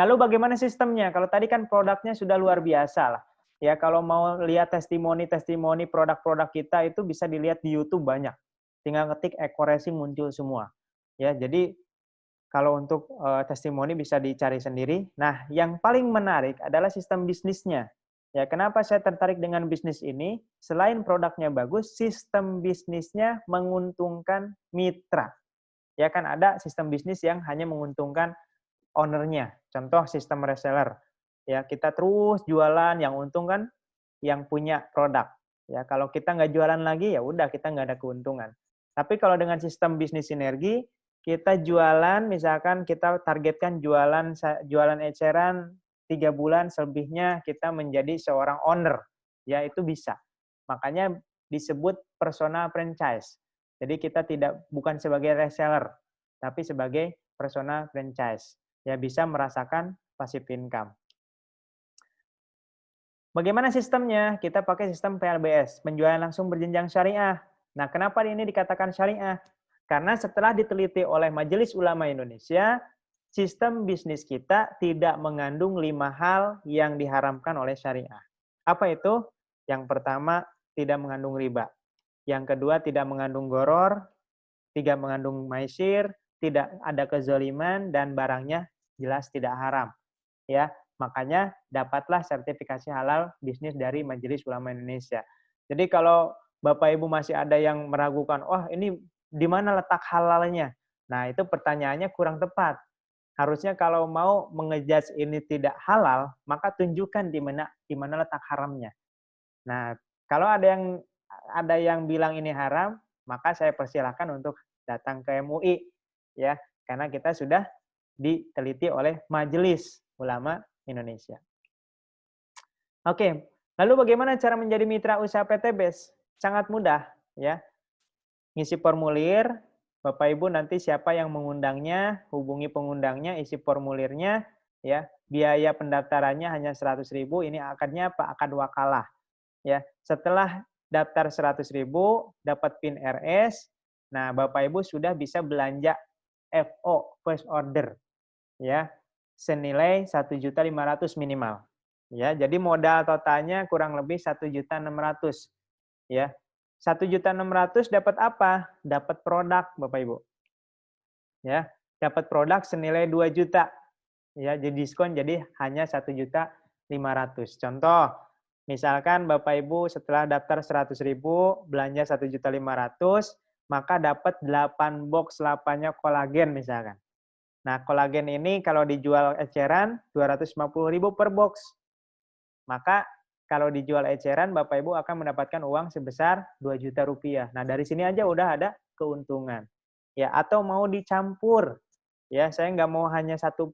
Lalu bagaimana sistemnya? Kalau tadi kan produknya sudah luar biasa lah. Ya, kalau mau lihat testimoni-testimoni produk-produk kita itu bisa dilihat di YouTube banyak. Tinggal ketik Eco Racing muncul semua. Ya, jadi kalau untuk testimoni bisa dicari sendiri. Nah, yang paling menarik adalah sistem bisnisnya. Ya, kenapa saya tertarik dengan bisnis ini? Selain produknya bagus, sistem bisnisnya menguntungkan mitra. Ya kan ada sistem bisnis yang hanya menguntungkan ownernya. Contoh sistem reseller. Ya, kita terus jualan, yang untung kan yang punya produk. Ya, kalau kita nggak jualan lagi, ya udah kita nggak ada keuntungan. Tapi kalau dengan sistem bisnis sinergi, kita jualan, misalkan kita targetkan jualan eceran 3 bulan, selebihnya kita menjadi seorang owner. Ya, itu bisa. Makanya disebut persona franchise. Jadi kita bukan sebagai reseller, tapi sebagai persona franchise. Ya, bisa merasakan passive income. Bagaimana sistemnya? Kita pakai sistem PLBS, penjualan langsung berjenjang syariah. Nah, kenapa ini dikatakan syariah? Karena setelah diteliti oleh Majelis Ulama Indonesia, sistem bisnis kita tidak mengandung 5 hal yang diharamkan oleh syariah. Apa itu? Yang pertama, tidak mengandung riba. Yang kedua, tidak mengandung goror, tidak mengandung maisir, tidak ada kezaliman, dan barangnya jelas tidak haram. Ya, makanya dapatlah sertifikasi halal bisnis dari Majelis Ulama Indonesia. Jadi kalau Bapak Ibu masih ada yang meragukan, wah ini di mana letak halalnya? Nah, itu pertanyaannya kurang tepat. Harusnya kalau mau mengejudge ini tidak halal, maka tunjukkan di mana letak haramnya. Nah, kalau ada yang bilang ini haram, maka saya persilahkan untuk datang ke MUI, ya, karena kita sudah diteliti oleh Majelis Ulama Indonesia. Oke, lalu bagaimana cara menjadi mitra usaha PTBES? Sangat mudah, ya. Ngisi formulir, Bapak Ibu nanti siapa yang mengundangnya, hubungi pengundangnya, isi formulirnya, ya. Biaya pendaftarannya hanya 100.000, ini akadnya apa? Akad wakalah. Ya, setelah daftar 100.000, dapat PIN RS, nah Bapak Ibu sudah bisa belanja FO, first order, ya, senilai 1.500.000 minimal. Ya, jadi modal totalnya kurang lebih 1.600.000. Ya, 1.600.000 dapat apa? Dapat produk, Bapak Ibu. Ya, dapat produk senilai 2 juta. Ya, jadi diskon jadi hanya 1.500.000. Contoh, misalkan Bapak Ibu setelah daftar 100.000, belanja 1.500.000, maka dapat 8 box lapanya kolagen misalkan. Nah, kolagen ini kalau dijual eceran 250.000 per box. Maka kalau dijual eceran, Bapak Ibu akan mendapatkan uang sebesar 2 juta rupiah. Nah, dari sini aja udah ada keuntungan. Ya, atau mau dicampur. Ya, saya nggak mau hanya satu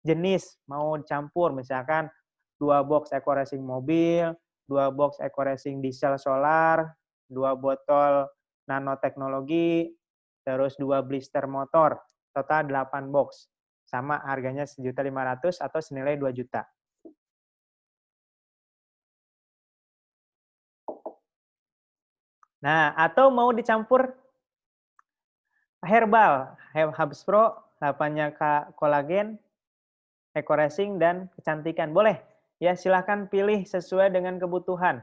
jenis, mau campur. Misalkan 2 box eco racing mobil, 2 box eco racing diesel solar, 2 botol nanoteknologi, terus 2 blister motor. Total 8 box. Sama harganya 1.500.000 atau senilai 2 juta. Nah, atau mau dicampur herbal, Hubs Pro, 8-nya kolagen, eco racing, dan kecantikan. Boleh. Ya, silahkan pilih sesuai dengan kebutuhan.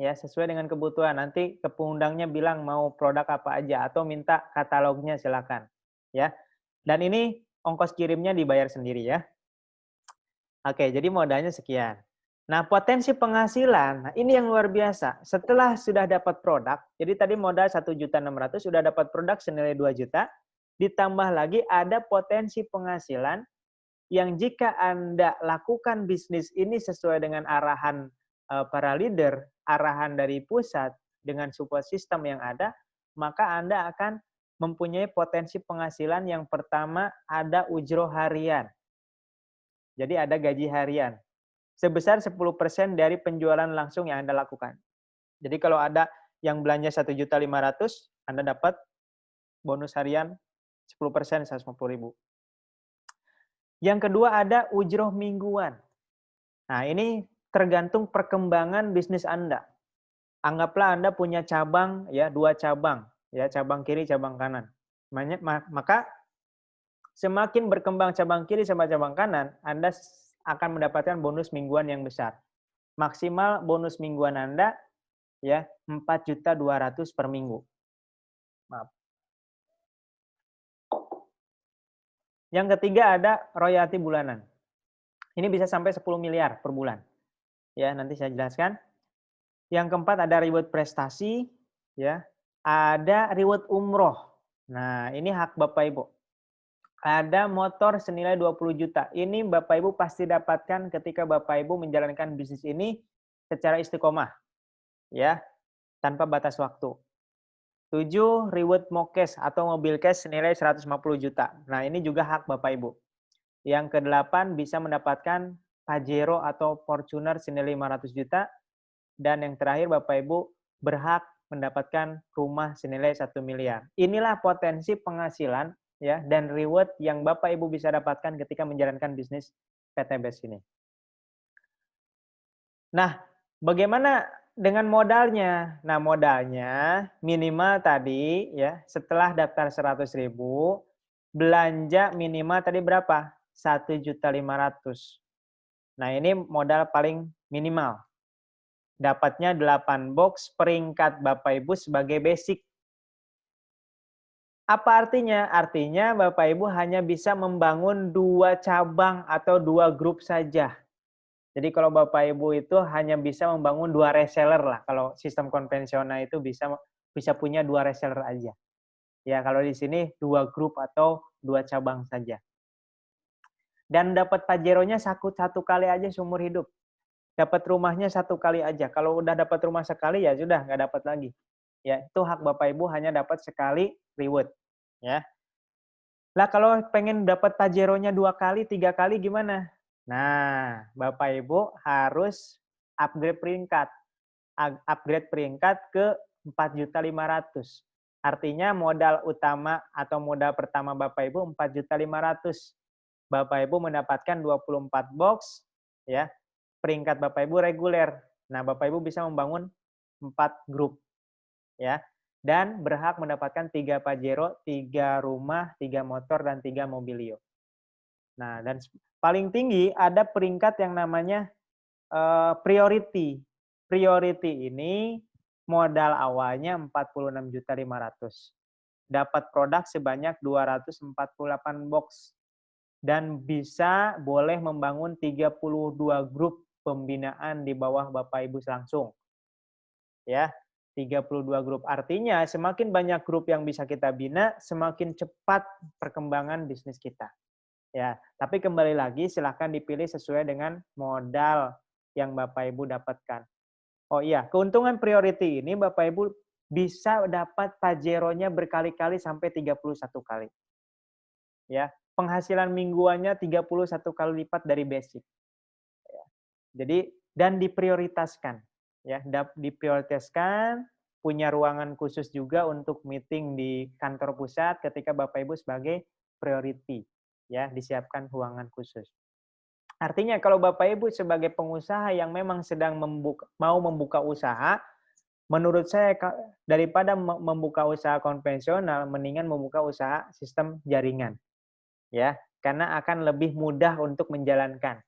Ya, sesuai dengan kebutuhan. Nanti ke pengundangnya bilang mau produk apa aja atau minta katalognya silakan. Ya. Dan ini ongkos kirimnya dibayar sendiri ya. Oke, jadi modalnya sekian. Nah, potensi penghasilan, nah ini yang luar biasa. Setelah sudah dapat produk, jadi tadi modal 1.600.000 sudah dapat produk senilai 2 juta, ditambah lagi ada potensi penghasilan yang jika Anda lakukan bisnis ini sesuai dengan arahan para leader, arahan dari pusat dengan support system yang ada, maka Anda akan mempunyai potensi penghasilan yang pertama ada ujroh harian. Jadi ada gaji harian sebesar 10% dari penjualan langsung yang Anda lakukan. Jadi kalau ada yang belanja 1.500.000, Anda dapat bonus harian 10%, 150.000. Yang kedua ada ujroh mingguan. Nah, ini tergantung perkembangan bisnis Anda. Anggaplah Anda punya cabang, ya 2 cabang, ya cabang kiri, cabang kanan. Maka semakin berkembang cabang kiri sama cabang kanan, Anda akan mendapatkan bonus mingguan yang besar. Maksimal bonus mingguan Anda ya 4.200.000 per minggu. Maaf. Yang ketiga ada royalti bulanan. Ini bisa sampai 10 miliar per bulan. Ya, nanti saya jelaskan. Yang keempat ada reward prestasi, ya. Ada reward umroh. Nah, ini hak Bapak Ibu. Ada motor senilai 20 juta. Ini Bapak Ibu pasti dapatkan ketika Bapak Ibu menjalankan bisnis ini secara istiqomah, ya, tanpa batas waktu. 7, reward mokes atau mobil cash senilai 150 juta. Nah, ini juga hak Bapak Ibu. Yang ke-8 bisa mendapatkan Pajero atau Fortuner senilai 500 juta. Dan yang terakhir Bapak Ibu berhak mendapatkan rumah senilai 1 miliar. Inilah potensi penghasilan ya dan reward yang Bapak Ibu bisa dapatkan ketika menjalankan bisnis PTBS ini. Nah, bagaimana dengan modalnya? Nah, modalnya minimal tadi ya, setelah daftar 100.000, belanja minimal tadi berapa? 1.500.000. Nah, ini modal paling minimal. Dapatnya 8 box peringkat Bapak Ibu sebagai basic. Apa artinya? Artinya Bapak Ibu hanya bisa membangun 2 cabang atau 2 grup saja. Jadi kalau Bapak Ibu itu hanya bisa membangun 2 reseller lah. Kalau sistem konvensional itu bisa punya 2 reseller aja. Ya, kalau di sini 2 grup atau 2 cabang saja. Dan dapat Pajeronya satu kali aja seumur hidup. Dapat rumahnya 1 kali aja. Kalau udah dapat rumah sekali ya sudah nggak dapat lagi. Ya, itu hak Bapak Ibu hanya dapat sekali reward, ya. Lah kalau pengen dapat Pajeronya 2 kali, 3 kali gimana? Nah, Bapak Ibu harus upgrade peringkat. Upgrade peringkat ke 4.500.000. Artinya modal utama atau modal pertama Bapak Ibu 4.500.000. Bapak Ibu mendapatkan 24 box, ya. Peringkat Bapak Ibu reguler. Nah, Bapak Ibu bisa membangun 4 grup, ya. Dan berhak mendapatkan 3 Pajero, 3 rumah, 3 motor, dan 3 mobilio. Nah, dan paling tinggi ada peringkat yang namanya priority. Priority ini modal awalnya 46.500.000. Dapat produk sebanyak 248 box. Dan bisa boleh membangun 32 grup pembinaan di bawah Bapak Ibu langsung. Ya, 32 grup. Artinya semakin banyak grup yang bisa kita bina, semakin cepat perkembangan bisnis kita. Ya, tapi kembali lagi silahkan dipilih sesuai dengan modal yang Bapak Ibu dapatkan. Oh iya, keuntungan priority ini Bapak Ibu bisa dapat Pajeronya berkali-kali sampai 31 kali. Ya, penghasilan mingguannya 31 kali lipat dari basic. Ya. Jadi dan diprioritaskan, ya, diprioritaskan, punya ruangan khusus juga untuk meeting di kantor pusat ketika Bapak Ibu sebagai priority, ya, disiapkan ruangan khusus. Artinya kalau Bapak Ibu sebagai pengusaha yang memang sedang mau membuka usaha, menurut saya daripada membuka usaha konvensional, mendingan membuka usaha sistem jaringan, ya, karena akan lebih mudah untuk menjalankan.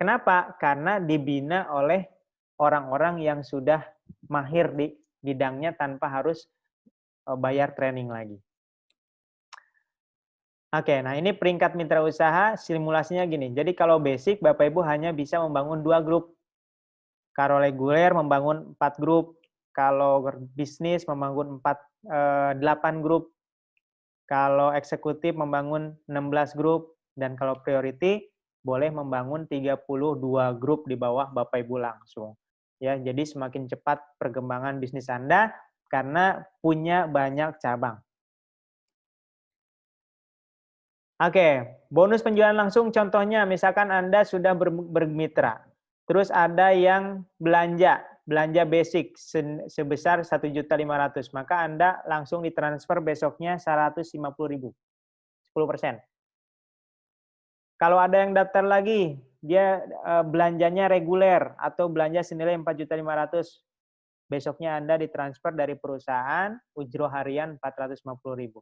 Kenapa? Karena dibina oleh orang-orang yang sudah mahir di bidangnya tanpa harus bayar training lagi. Oke, nah ini peringkat mitra usaha, simulasinya gini. Jadi kalau basic, Bapak Ibu hanya bisa membangun 2 grup. Kalau reguler membangun 4 grup. Kalau bisnis membangun 8 grup. Kalau eksekutif membangun 16 grup. Dan kalau priority boleh membangun 32 grup di bawah Bapak Ibu langsung. Ya, jadi semakin cepat perkembangan bisnis Anda karena punya banyak cabang. Oke, bonus penjualan langsung contohnya misalkan Anda sudah bermitra. Terus ada yang belanja basic sebesar 1.500.000, maka Anda langsung ditransfer besoknya 150.000. 10%. Kalau ada yang daftar lagi, dia belanjanya reguler atau belanja senilai 4.500.000. Besoknya Anda ditransfer dari perusahaan ujro harian 450.000.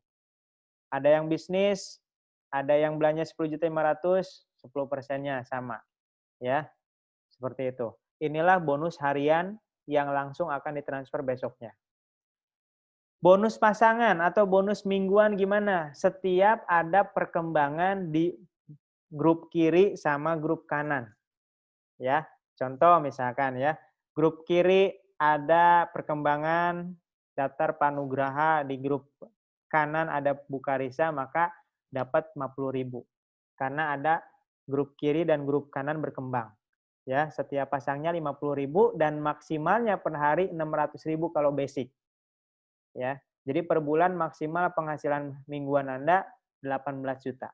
Ada yang bisnis, ada yang belanja 10.500.000, 10%-nya sama. Ya, seperti itu. Inilah bonus harian yang langsung akan ditransfer besoknya. Bonus pasangan atau bonus mingguan gimana? Setiap ada perkembangan di grup kiri sama grup kanan. Ya, contoh misalkan ya, grup kiri ada perkembangan daftar Panugraha, di grup kanan ada Bukarisa, maka dapat 50.000. Karena ada grup kiri dan grup kanan berkembang. Ya, setiap pasangnya 50.000 dan maksimalnya per hari 600.000 kalau basic. Ya. Jadi per bulan maksimal penghasilan mingguan Anda 18 juta.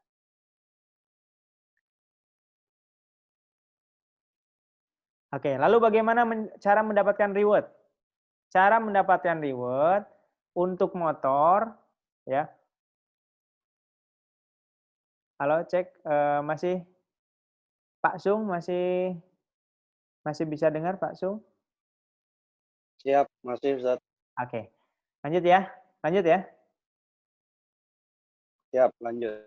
Oke, lalu bagaimana cara mendapatkan reward? Cara mendapatkan reward untuk motor, ya. Halo, cek masih Pak Sung masih bisa dengar Pak Sung? Siap, masih Ustaz. Oke. Lanjut ya. Lanjut ya. Siap, lanjut.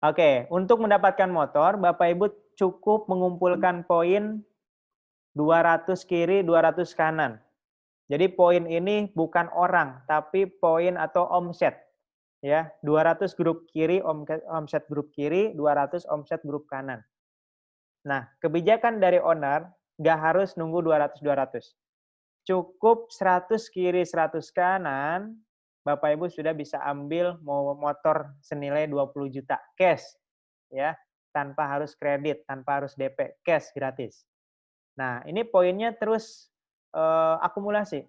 Oke, untuk mendapatkan motor, Bapak Ibu cukup mengumpulkan poin 200 kiri, 200 kanan. Jadi poin ini bukan orang, tapi poin atau omset. Ya, 200 grup kiri, omset grup kiri, 200 omset grup kanan. Nah, kebijakan dari owner nggak harus nunggu 200-200. Cukup 100 kiri, 100 kanan, Bapak Ibu sudah bisa ambil motor senilai 20 juta cash. Ya, tanpa harus kredit, tanpa harus DP, cash gratis. Nah, ini poinnya terus akumulasi.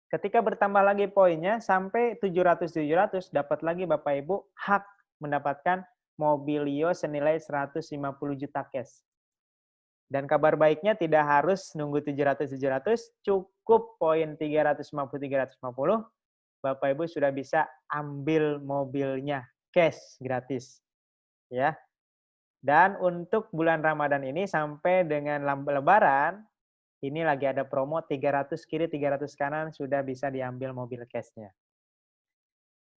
Ketika bertambah lagi poinnya sampai 700-700, dapat lagi Bapak Ibu hak mendapatkan Mobilio senilai 150 juta cash. Dan kabar baiknya tidak harus nunggu 700-700, cukup poin 350-350, Bapak Ibu sudah bisa ambil mobilnya cash gratis. Ya. Dan untuk bulan Ramadan ini sampai dengan Lebaran, ini lagi ada promo 300 kiri, 300 kanan sudah bisa diambil mobil cash-nya.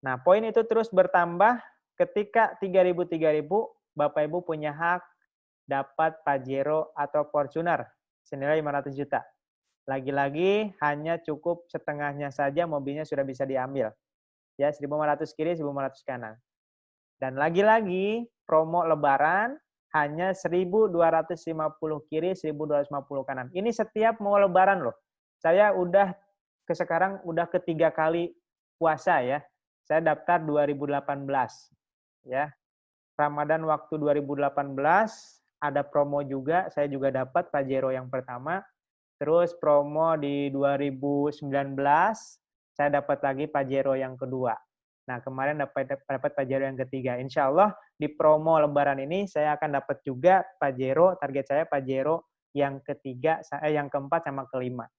Nah, poin itu terus bertambah ketika 3.000, Bapak Ibu punya hak dapat Pajero atau Fortuner senilai 500 juta. Lagi-lagi hanya cukup setengahnya saja mobilnya sudah bisa diambil. Ya, 1.500 kiri, 1.500 kanan. Dan lagi-lagi promo Lebaran hanya 1.250 kiri, 1.250 kanan. Ini setiap mau Lebaran loh. Saya sekarang udah ketiga kali puasa ya. Saya daftar 2018 ya. Ramadan waktu 2018 ada promo juga, saya juga dapat Pajero yang pertama. Terus promo di 2019 saya dapat lagi Pajero yang kedua. Nah, kemarin dapat Pajero yang ketiga. Insya Allah di promo Lebaran ini saya akan dapat juga Pajero, target saya Pajero yang ketiga, yang keempat sama kelima.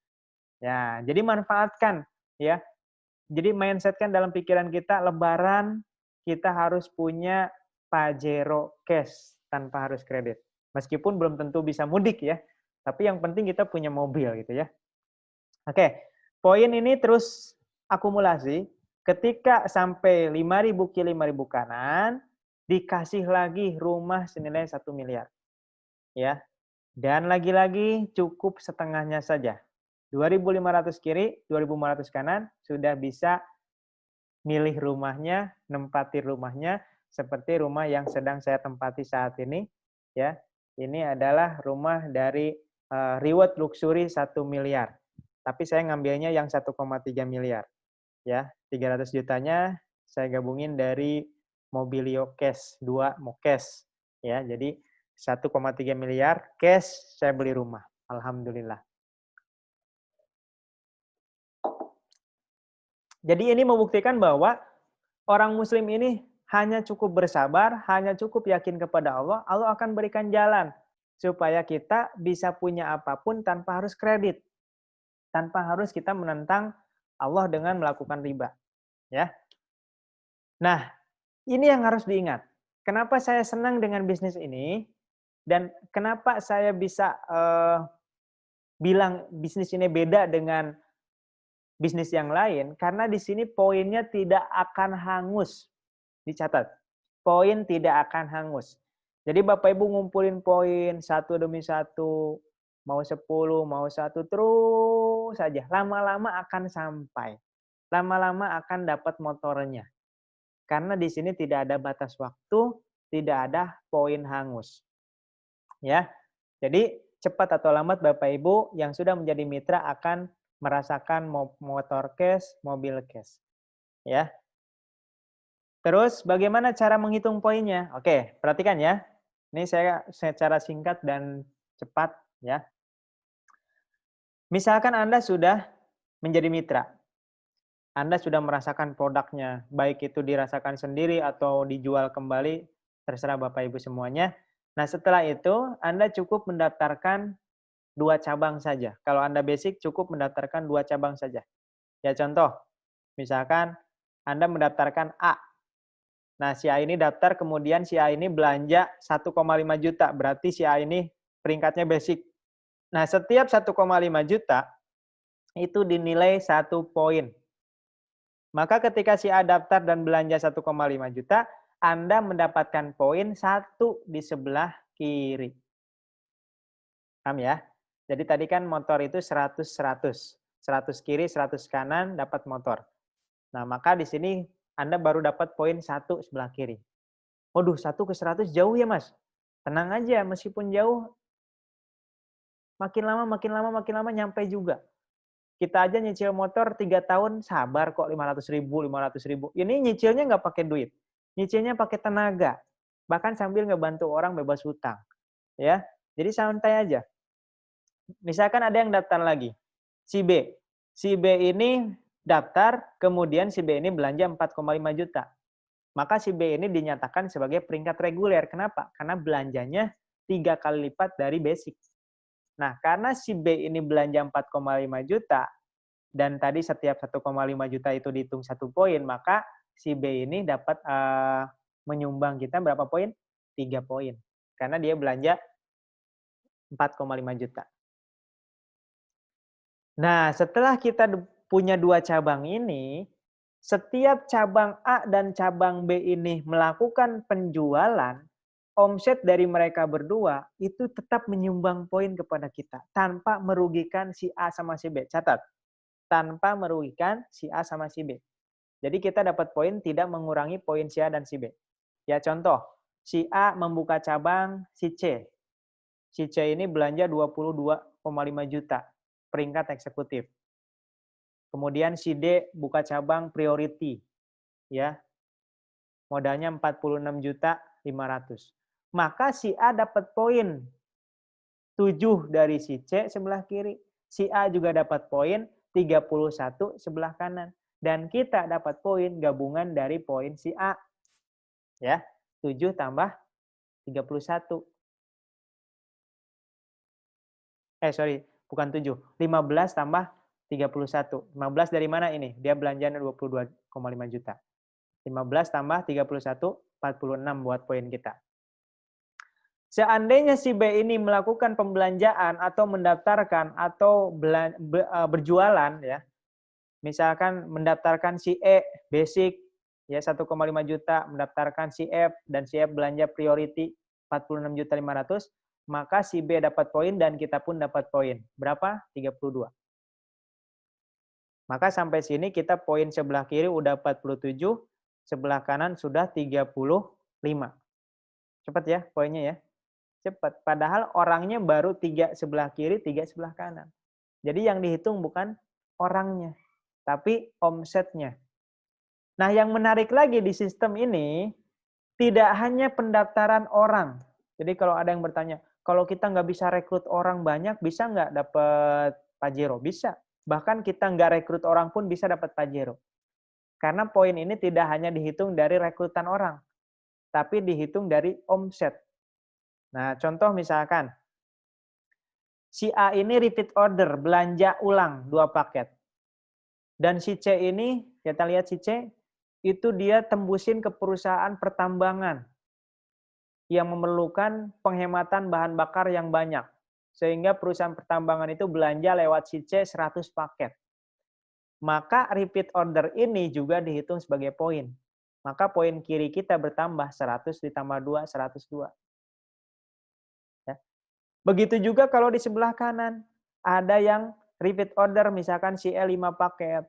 Ya, jadi manfaatkan ya. Jadi mindsetkan dalam pikiran kita Lebaran kita harus punya Pajero cash tanpa harus kredit. Meskipun belum tentu bisa mudik ya, tapi yang penting kita punya mobil gitu ya. Oke, poin ini terus akumulasi. Ketika sampai 5.000 kiri, 5.000 kanan, dikasih lagi rumah senilai 1 miliar. Ya. Dan lagi-lagi cukup setengahnya saja. 2.500 kiri, 2.500 kanan, sudah bisa milih rumahnya, nempati rumahnya, seperti rumah yang sedang saya tempati saat ini. Ya, ini adalah rumah dari Reward Luxury 1 miliar. Tapi saya ngambilnya yang 1,3 miliar. Ya, 300 jutanya saya gabungin dari Mobilio Cash 2 Mokes. Ya, jadi 1,3 miliar cash saya beli rumah. Alhamdulillah. Jadi ini membuktikan bahwa orang muslim ini hanya cukup bersabar, hanya cukup yakin kepada Allah, Allah akan berikan jalan supaya kita bisa punya apapun tanpa harus kredit. Tanpa harus kita menentang Allah dengan melakukan riba. Ya. Nah, ini yang harus diingat. Kenapa saya senang dengan bisnis ini dan kenapa saya bisa bilang bisnis ini beda dengan bisnis yang lain? Karena di sini poinnya tidak akan hangus. Dicatat, poin tidak akan hangus. Jadi Bapak Ibu ngumpulin poin satu demi satu, mau 10, mau 1, terus saja. Lama-lama akan sampai. Lama-lama akan dapat motornya. Karena di sini tidak ada batas waktu, tidak ada poin hangus. Ya. Jadi cepat atau lambat Bapak Ibu yang sudah menjadi mitra akan merasakan motor cash, mobil cash. Ya. Terus bagaimana cara menghitung poinnya? Oke, perhatikan ya. Ini saya secara singkat dan cepat ya. Misalkan Anda sudah menjadi mitra. Anda sudah merasakan produknya, baik itu dirasakan sendiri atau dijual kembali, terserah Bapak Ibu semuanya. Nah, setelah itu Anda cukup mendaftarkan 2 cabang saja. Kalau Anda basic cukup mendaftarkan 2 cabang saja. Ya contoh, misalkan Anda mendaftarkan A. Nah, si A ini daftar, kemudian si A ini belanja 1,5 juta. Berarti si A ini peringkatnya basic. Nah, setiap 1,5 juta itu dinilai 1 poin. Maka ketika si A daftar dan belanja 1,5 juta, Anda mendapatkan poin 1 di sebelah kiri. Paham ya? Jadi tadi kan motor itu 100-100. 100 kiri, 100 kanan, dapat motor. Nah, maka di sini Anda baru dapat poin 1 sebelah kiri. Waduh, 1 ke 100 jauh ya, Mas? Tenang aja, meskipun jauh, makin lama nyampe juga. Kita aja nyicil motor 3 tahun, sabar kok 500.000. Ini nyicilnya nggak pakai duit. Nyicilnya pakai tenaga. Bahkan sambil ngebantu orang bebas hutang. Ya, jadi santai aja. Misalkan ada yang daftar lagi. Si B. Si B ini daftar, kemudian si B ini belanja 4,5 juta. Maka si B ini dinyatakan sebagai peringkat reguler. Kenapa? Karena belanjanya 3 kali lipat dari basic. Nah, karena si B ini belanja 4,5 juta, dan tadi setiap 1,5 juta itu dihitung 1 poin, maka si B ini dapat menyumbang kita berapa poin? 3 poin. Karena dia belanja 4,5 juta. Nah, setelah kita punya 2 cabang ini, setiap cabang A dan cabang B ini melakukan penjualan, omset dari mereka berdua itu tetap menyumbang poin kepada kita tanpa merugikan si A sama si B. Catat, tanpa merugikan si A sama si B. Jadi kita dapat poin tidak mengurangi poin si A dan si B. Ya contoh, si A membuka cabang si C. Si C ini belanja 22,5 juta, peringkat eksekutif. Kemudian si D buka cabang priority, ya. Modalnya 46.500.000. Maka si A dapat poin 7 dari si C sebelah kiri. Si A juga dapat poin 31 sebelah kanan. Dan kita dapat poin gabungan dari poin si A. Ya, 7 tambah 31. Bukan 7. 15 tambah 31. 15 dari mana ini? Dia belanjanya 22,5 juta. 15 tambah 31, 46 buat poin kita. Seandainya si B ini melakukan pembelanjaan atau mendaftarkan atau berjualan ya. Misalkan mendaftarkan si E basic ya 1,5 juta, mendaftarkan si F dan si F belanja priority 46.500.000, maka si B dapat poin dan kita pun dapat poin. Berapa? 32. Maka sampai sini kita poin sebelah kiri udah 47, sebelah kanan sudah 35. Cepat ya poinnya ya. Cepat. Padahal orangnya baru 3 sebelah kiri, 3 sebelah kanan. Jadi yang dihitung bukan orangnya, tapi omsetnya. Nah, yang menarik lagi di sistem ini, tidak hanya pendaftaran orang. Jadi kalau ada yang bertanya, kalau kita nggak bisa rekrut orang banyak, bisa nggak dapat Pajero? Bisa. Bahkan kita nggak rekrut orang pun bisa dapat Pajero. Karena poin ini tidak hanya dihitung dari rekrutan orang, tapi dihitung dari omset. Nah, contoh misalkan, si A ini repeat order, belanja ulang 2 paket. Dan si C ini, kita lihat si C, itu dia tembusin ke perusahaan pertambangan yang memerlukan penghematan bahan bakar yang banyak. Sehingga perusahaan pertambangan itu belanja lewat si C 100 paket. Maka repeat order ini juga dihitung sebagai poin. Maka poin kiri kita bertambah 100 ditambah 2, 102. Begitu juga kalau di sebelah kanan. Ada yang repeat order, misalkan si E 5 paket.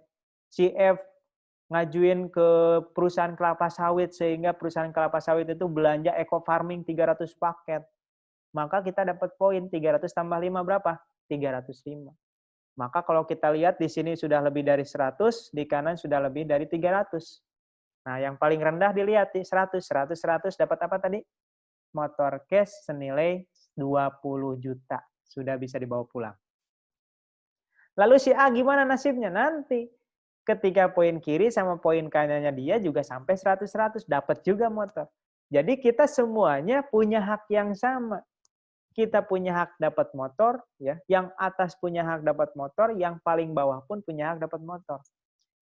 Si F ngajuin ke perusahaan kelapa sawit, sehingga perusahaan kelapa sawit itu belanja eco farming 300 paket. Maka kita dapat poin 300 tambah 5 berapa? 305. Maka kalau kita lihat di sini sudah lebih dari 100, di kanan sudah lebih dari 300. Nah, yang paling rendah dilihat di 100, 100, 100 dapat apa tadi? Motor cash senilai 20 juta. Sudah bisa dibawa pulang. Lalu si A gimana nasibnya? Nanti ketika poin kiri sama poin kanannya dia juga sampai 100-100, dapat juga motor. Jadi kita semuanya punya hak yang sama. Kita punya hak dapat motor, ya. Yang atas punya hak dapat motor, yang paling bawah pun punya hak dapat motor.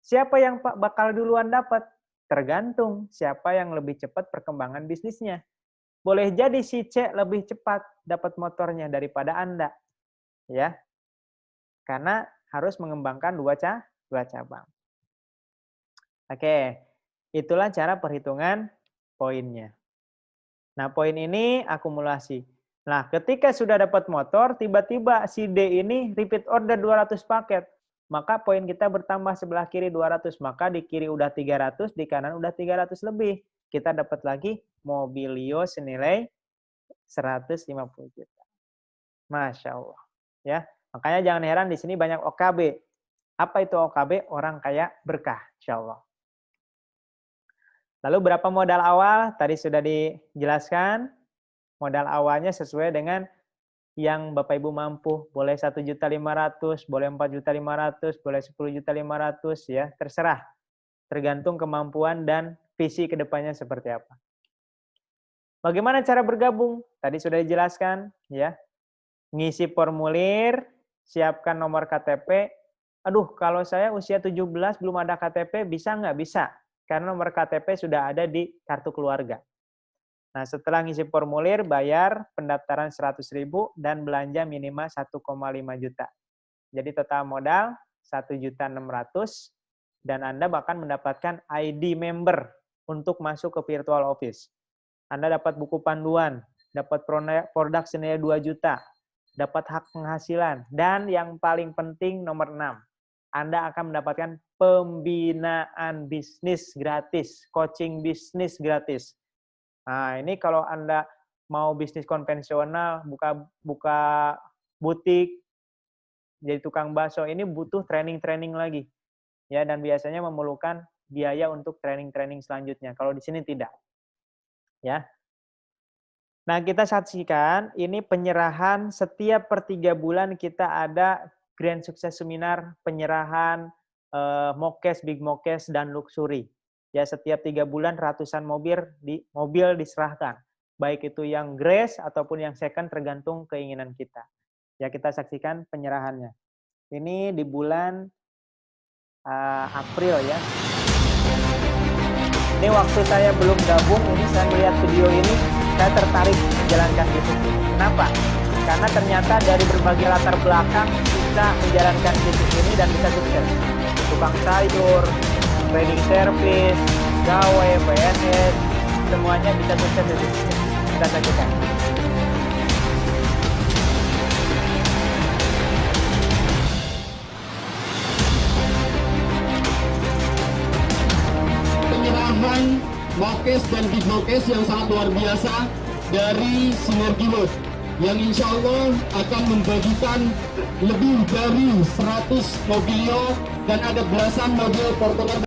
Siapa yang bakal duluan dapat? Tergantung siapa yang lebih cepat perkembangan bisnisnya. Boleh jadi si C lebih cepat dapat motornya daripada Anda. Ya. Karena harus mengembangkan dua cabang. Oke, itulah cara perhitungan poinnya. Nah, poin ini akumulasi. Nah, ketika sudah dapat motor, tiba-tiba si D ini repeat order 200 paket. Maka poin kita bertambah sebelah kiri 200. Maka di kiri udah 300, di kanan udah 300 lebih. Kita dapat lagi Mobilio senilai 150 juta. Masya Allah. Ya, makanya jangan heran di sini banyak OKB. Apa itu OKB? Orang kaya berkah, insya Allah. Lalu berapa modal awal? Tadi sudah dijelaskan. Modal awalnya sesuai dengan yang Bapak Ibu mampu. Boleh 1.500.000, boleh 4.500.000, boleh 10.500.000 ya, terserah. Tergantung kemampuan dan visi kedepannya seperti apa. Bagaimana cara bergabung? Tadi sudah dijelaskan ya. Ngisi formulir, siapkan nomor KTP. Aduh, kalau saya usia 17 belum ada KTP, bisa nggak? Bisa. Karena nomor KTP sudah ada di kartu keluarga. Nah, setelah ngisi formulir, bayar pendaftaran 100.000 dan belanja minimal 1,5 juta. Jadi total modal 1.600.000 dan Anda bahkan mendapatkan ID member untuk masuk ke virtual office. Anda dapat buku panduan, dapat produk senilai 2 juta, dapat hak penghasilan, dan yang paling penting nomor 6, Anda akan mendapatkan pembinaan bisnis gratis, coaching bisnis gratis. Nah, ini kalau Anda mau bisnis konvensional, buka butik, jadi tukang bakso, ini butuh training-training lagi. Ya, dan biasanya memerlukan biaya untuk training-training selanjutnya. Kalau di sini tidak. Ya. Nah, kita saksikan ini penyerahan setiap per 3 bulan kita ada Grand Sukses Seminar, penyerahan Mokes, Big Mokes, dan Luxury. Ya, setiap 3 bulan ratusan mobil diserahkan. Baik itu yang grace ataupun yang second tergantung keinginan kita. Ya, kita saksikan penyerahannya. Ini di bulan April ya. Ini waktu saya belum gabung, ini saya melihat video ini, saya tertarik menjalankan bisnis ini. Kenapa? Karena ternyata dari berbagai latar belakang bisa menjalankan bisnis ini dan bisa sukses. Tukang sayur, cleaning service, gawe, PNS, semuanya bisa sukses di sini. Kita saksikan. Penyerahan Mokes dan Big Mokes yang sangat luar biasa dari Sinergi Mode yang insya Allah akan membagikan lebih dari 100 mobilio dan ada belasan mobil Fortuner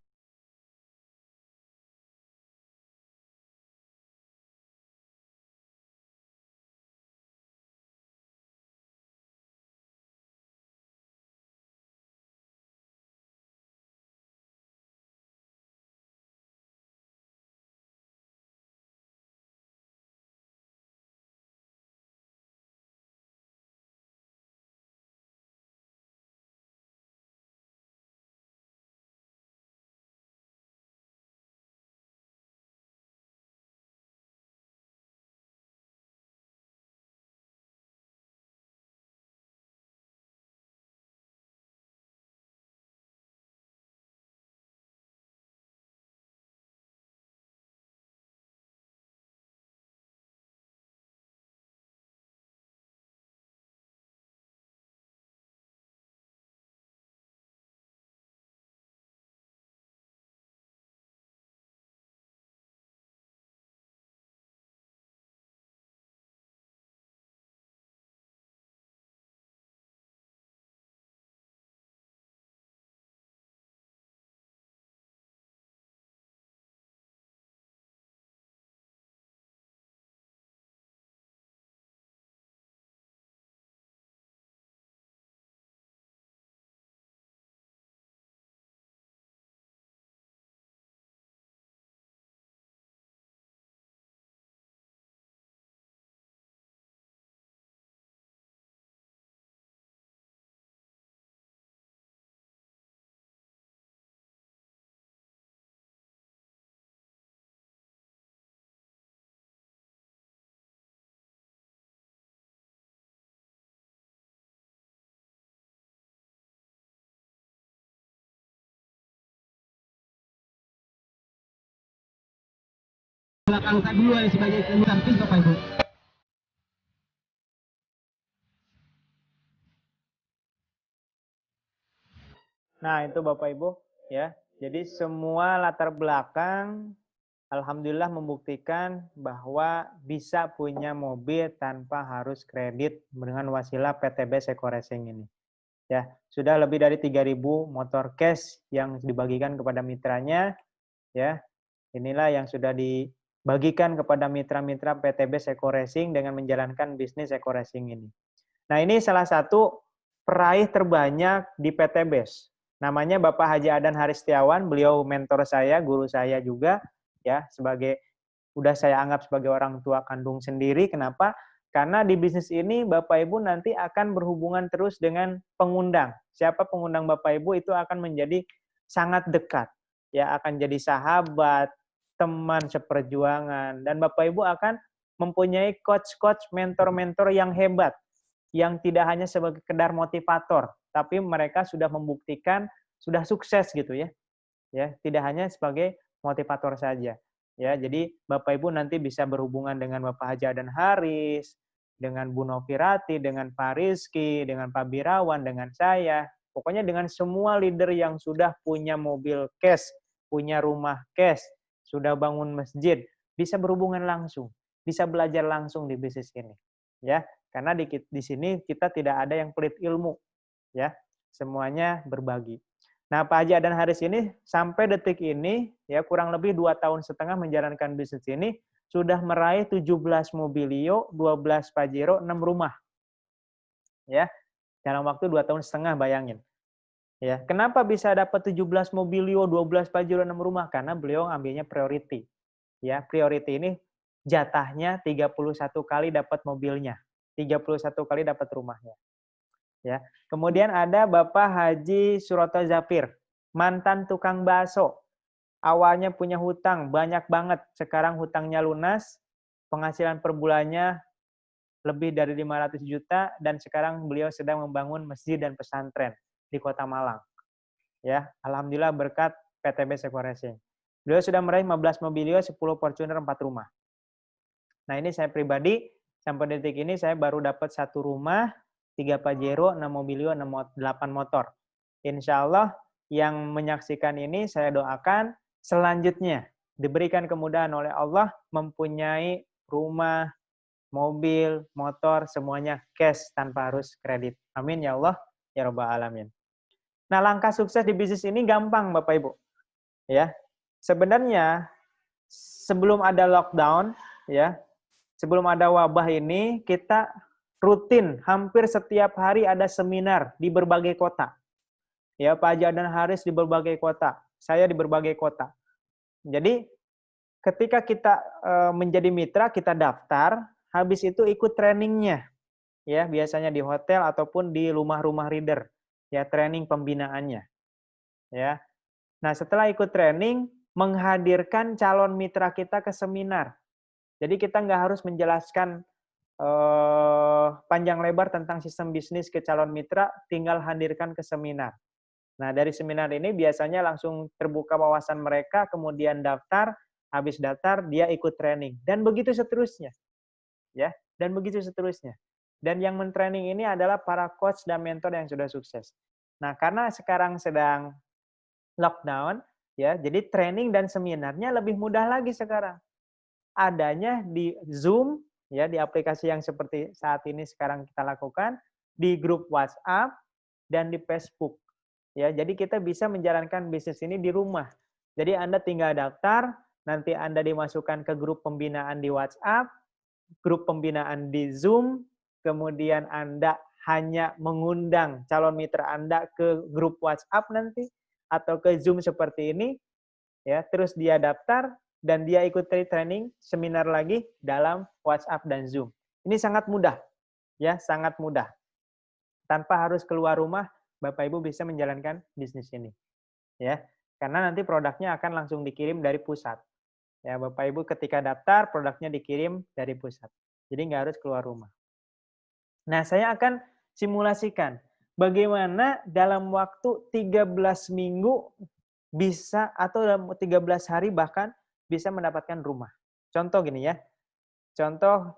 belakang kedua sebagai servis Bapak Ibu. Nah, itu Bapak Ibu ya. Jadi semua latar belakang alhamdulillah membuktikan bahwa bisa punya mobil tanpa harus kredit dengan wasilah PTB Seco Racing ini. Ya, sudah lebih dari 3.000 motor cash yang dibagikan kepada mitranya ya. Inilah yang sudah dibagikan kepada mitra-mitra PTB Seco Racing dengan menjalankan bisnis Seco Racing ini. Nah, ini salah satu peraih terbanyak di PTBes. Namanya Bapak Haji Adan Haris Setiawan, beliau mentor saya, guru saya juga, ya, udah saya anggap sebagai orang tua kandung sendiri. Kenapa? Karena di bisnis ini Bapak Ibu nanti akan berhubungan terus dengan pengundang. Siapa pengundang Bapak Ibu itu akan menjadi sangat dekat. Ya, akan jadi sahabat, teman seperjuangan, dan Bapak Ibu akan mempunyai coach-coach, mentor-mentor yang hebat, yang tidak hanya sebagai sekedar motivator, tapi mereka sudah membuktikan sudah sukses gitu ya. Ya, tidak hanya sebagai motivator saja. Ya, jadi Bapak Ibu nanti bisa berhubungan dengan Bapak Haji Adan Haris, dengan Bu Novi Rati, dengan Pak Rizky, dengan Pak Birawan, dengan saya. Pokoknya dengan semua leader yang sudah punya mobil cash, punya rumah cash, sudah bangun masjid, bisa berhubungan langsung, bisa belajar langsung di bisnis ini. Ya, karena di sini kita tidak ada yang pelit ilmu, ya, semuanya berbagi. Nah, Pak Haji Adan Haris ini sampai detik ini, ya, kurang lebih 2,5 tahun menjalankan bisnis ini, sudah meraih 17 mobilio, 12 Pajero, 6 rumah. Ya, dalam waktu 2,5 tahun, bayangin. Ya, kenapa bisa dapat 17 mobilio, 12 Pajero, 6 rumah? Karena beliau ambilnya priority. Ya, priority ini jatahnya 31 kali dapat mobilnya, 31 kali dapat rumahnya. Ya. Kemudian ada Bapak Haji Suroto Zafir, mantan tukang bakso. Awalnya punya hutang banyak banget, sekarang hutangnya lunas, penghasilan per bulannya lebih dari 500 juta, dan sekarang beliau sedang membangun masjid dan pesantren di Kota Malang. Ya, alhamdulillah berkat PTB Seco Racing. Beliau sudah meraih 15 mobilio, 10 Fortuner, 4 rumah. Nah, ini saya pribadi, sampai detik ini saya baru dapat 1 rumah, 3 Pajero, 6 mobilio, 8 motor. Insya Allah yang menyaksikan ini saya doakan selanjutnya diberikan kemudahan oleh Allah mempunyai rumah, mobil, motor, semuanya cash tanpa harus kredit. Amin ya Allah, ya Rabbal Alamin. Nah, langkah sukses di bisnis ini gampang Bapak Ibu. Ya, sebenarnya sebelum ada lockdown, ya, sebelum ada wabah ini, kita rutin hampir setiap hari ada seminar di berbagai kota. Ya, Pak Haji Adan Haris di berbagai kota, saya di berbagai kota. Jadi ketika kita menjadi mitra, kita daftar, habis itu ikut trainingnya. Ya, biasanya di hotel ataupun di rumah-rumah reader. Ya, training pembinaannya. Ya. Nah, setelah ikut training, menghadirkan calon mitra kita ke seminar. Jadi kita nggak harus menjelaskan panjang lebar tentang sistem bisnis ke calon mitra, tinggal hadirkan ke seminar. Nah, dari seminar ini biasanya langsung terbuka wawasan mereka, kemudian daftar, habis daftar dia ikut training, dan begitu seterusnya. Ya, dan begitu seterusnya. Dan yang mentraining ini adalah para coach dan mentor yang sudah sukses. Nah, karena sekarang sedang lockdown, ya, jadi training dan seminarnya lebih mudah lagi sekarang. Adanya di Zoom, ya, di aplikasi yang seperti saat ini sekarang kita lakukan, di grup WhatsApp dan di Facebook. Ya, jadi kita bisa menjalankan bisnis ini di rumah. Jadi Anda tinggal daftar, nanti Anda dimasukkan ke grup pembinaan di WhatsApp, grup pembinaan di Zoom, kemudian Anda hanya mengundang calon mitra Anda ke grup WhatsApp nanti atau ke Zoom seperti ini, ya, terus dia daftar dan dia ikut training seminar lagi dalam WhatsApp dan Zoom. Ini sangat mudah, ya, sangat mudah. Tanpa harus keluar rumah, Bapak Ibu bisa menjalankan bisnis ini, ya, karena nanti produknya akan langsung dikirim dari pusat. Ya, Bapak Ibu ketika daftar, produknya dikirim dari pusat. Jadi nggak harus keluar rumah. Nah, saya akan simulasikan bagaimana dalam waktu 13 minggu bisa, atau dalam 13 hari bahkan bisa mendapatkan rumah. Contoh gini ya. Contoh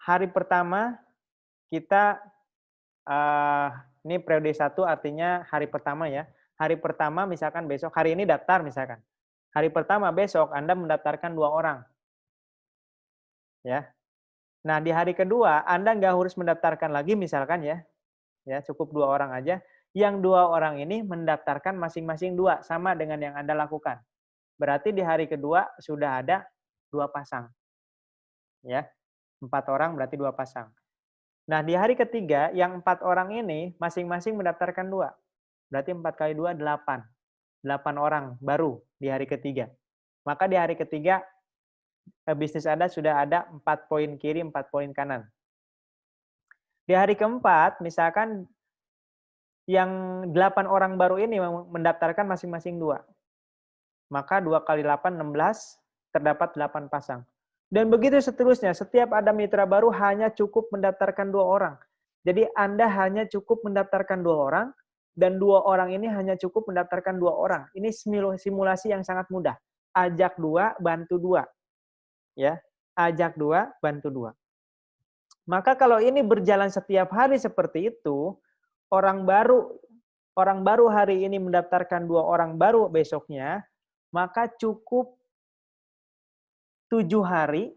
hari pertama kita ini periode 1 artinya hari pertama ya. Hari pertama misalkan besok, hari ini daftar misalkan. Hari pertama besok Anda mendaftarkan 2 orang. Ya. Nah, di hari kedua Anda nggak harus mendaftarkan lagi misalkan ya. Ya, cukup 2 orang aja. Yang 2 orang ini mendaftarkan masing-masing 2 sama dengan yang Anda lakukan. Berarti di hari kedua sudah ada 2 pasang. Ya. 4 orang berarti 2 pasang. Nah, di hari ketiga, yang 4 orang ini masing-masing mendaftarkan 2. Berarti 4 kali 2, 8. 8 orang baru di hari ketiga. Maka di hari ketiga, bisnis Anda sudah ada 4 poin kiri, 4 poin kanan. Di hari keempat, misalkan yang 8 orang baru ini mendaftarkan masing-masing 2. Maka 2 kali 8, 16, terdapat 8 pasang. Dan begitu seterusnya, setiap ada mitra baru hanya cukup mendaftarkan 2 orang. Jadi Anda hanya cukup mendaftarkan 2 orang, dan 2 orang ini hanya cukup mendaftarkan 2 orang. Ini simulasi yang sangat mudah. Ajak 2, bantu 2. Ya, ajak 2, bantu 2. Maka kalau ini berjalan setiap hari seperti itu, orang baru hari ini mendaftarkan 2 orang baru besoknya, maka cukup 7 hari,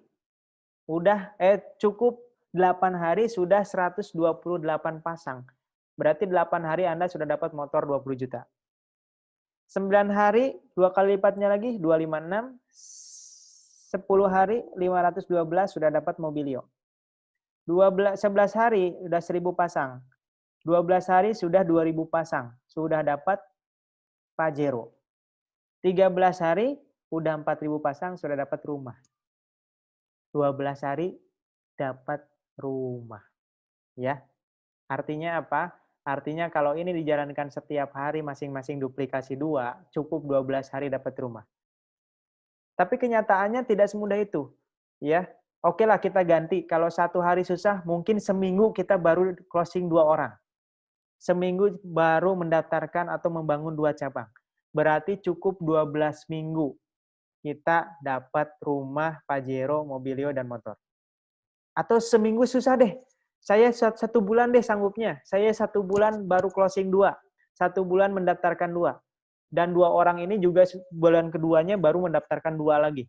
cukup 8 hari sudah 128 pasang. Berarti 8 hari Anda sudah dapat motor 20 juta. 9 hari, 2 kali lipatnya lagi, 256. 10 hari, 512 sudah dapat Mobilio. 11 hari, sudah 1000 pasang. 12 hari sudah 2000 pasang. Sudah dapat Pajero. 13 hari, udah 4000 pasang, sudah dapat rumah. 12 hari, dapat rumah. Ya. Artinya apa? Artinya kalau ini dijalankan setiap hari masing-masing duplikasi 2, cukup 12 hari dapat rumah. Tapi kenyataannya tidak semudah itu. Ya. Oke lah kita ganti. Kalau 1 hari susah, mungkin seminggu kita baru closing 2 orang. Seminggu baru mendaftarkan atau membangun 2 cabang. Berarti cukup 12 minggu kita dapat rumah, Pajero, Mobilio, dan motor. Atau seminggu susah deh. Saya 1 bulan deh sanggupnya. Saya 1 bulan baru closing 2. 1 bulan mendaftarkan 2. Dan 2 orang ini juga bulan keduanya baru mendaftarkan 2 lagi.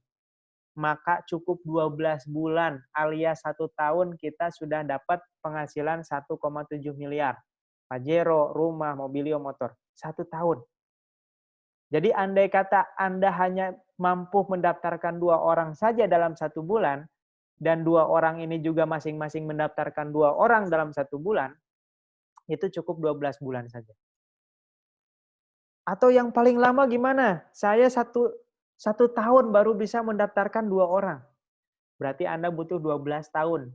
Maka cukup 12 bulan alias 1 tahun kita sudah dapat penghasilan 1,7 miliar. Pajero, rumah, Mobilio, motor. 1 tahun. Jadi andai kata Anda hanya mampu mendaftarkan 2 orang saja dalam 1 bulan, dan 2 orang ini juga masing-masing mendaftarkan 2 orang dalam 1 bulan, itu cukup 12 bulan saja. Atau yang paling lama gimana? Saya 1 tahun baru bisa mendaftarkan 2 orang. Berarti Anda butuh 12 tahun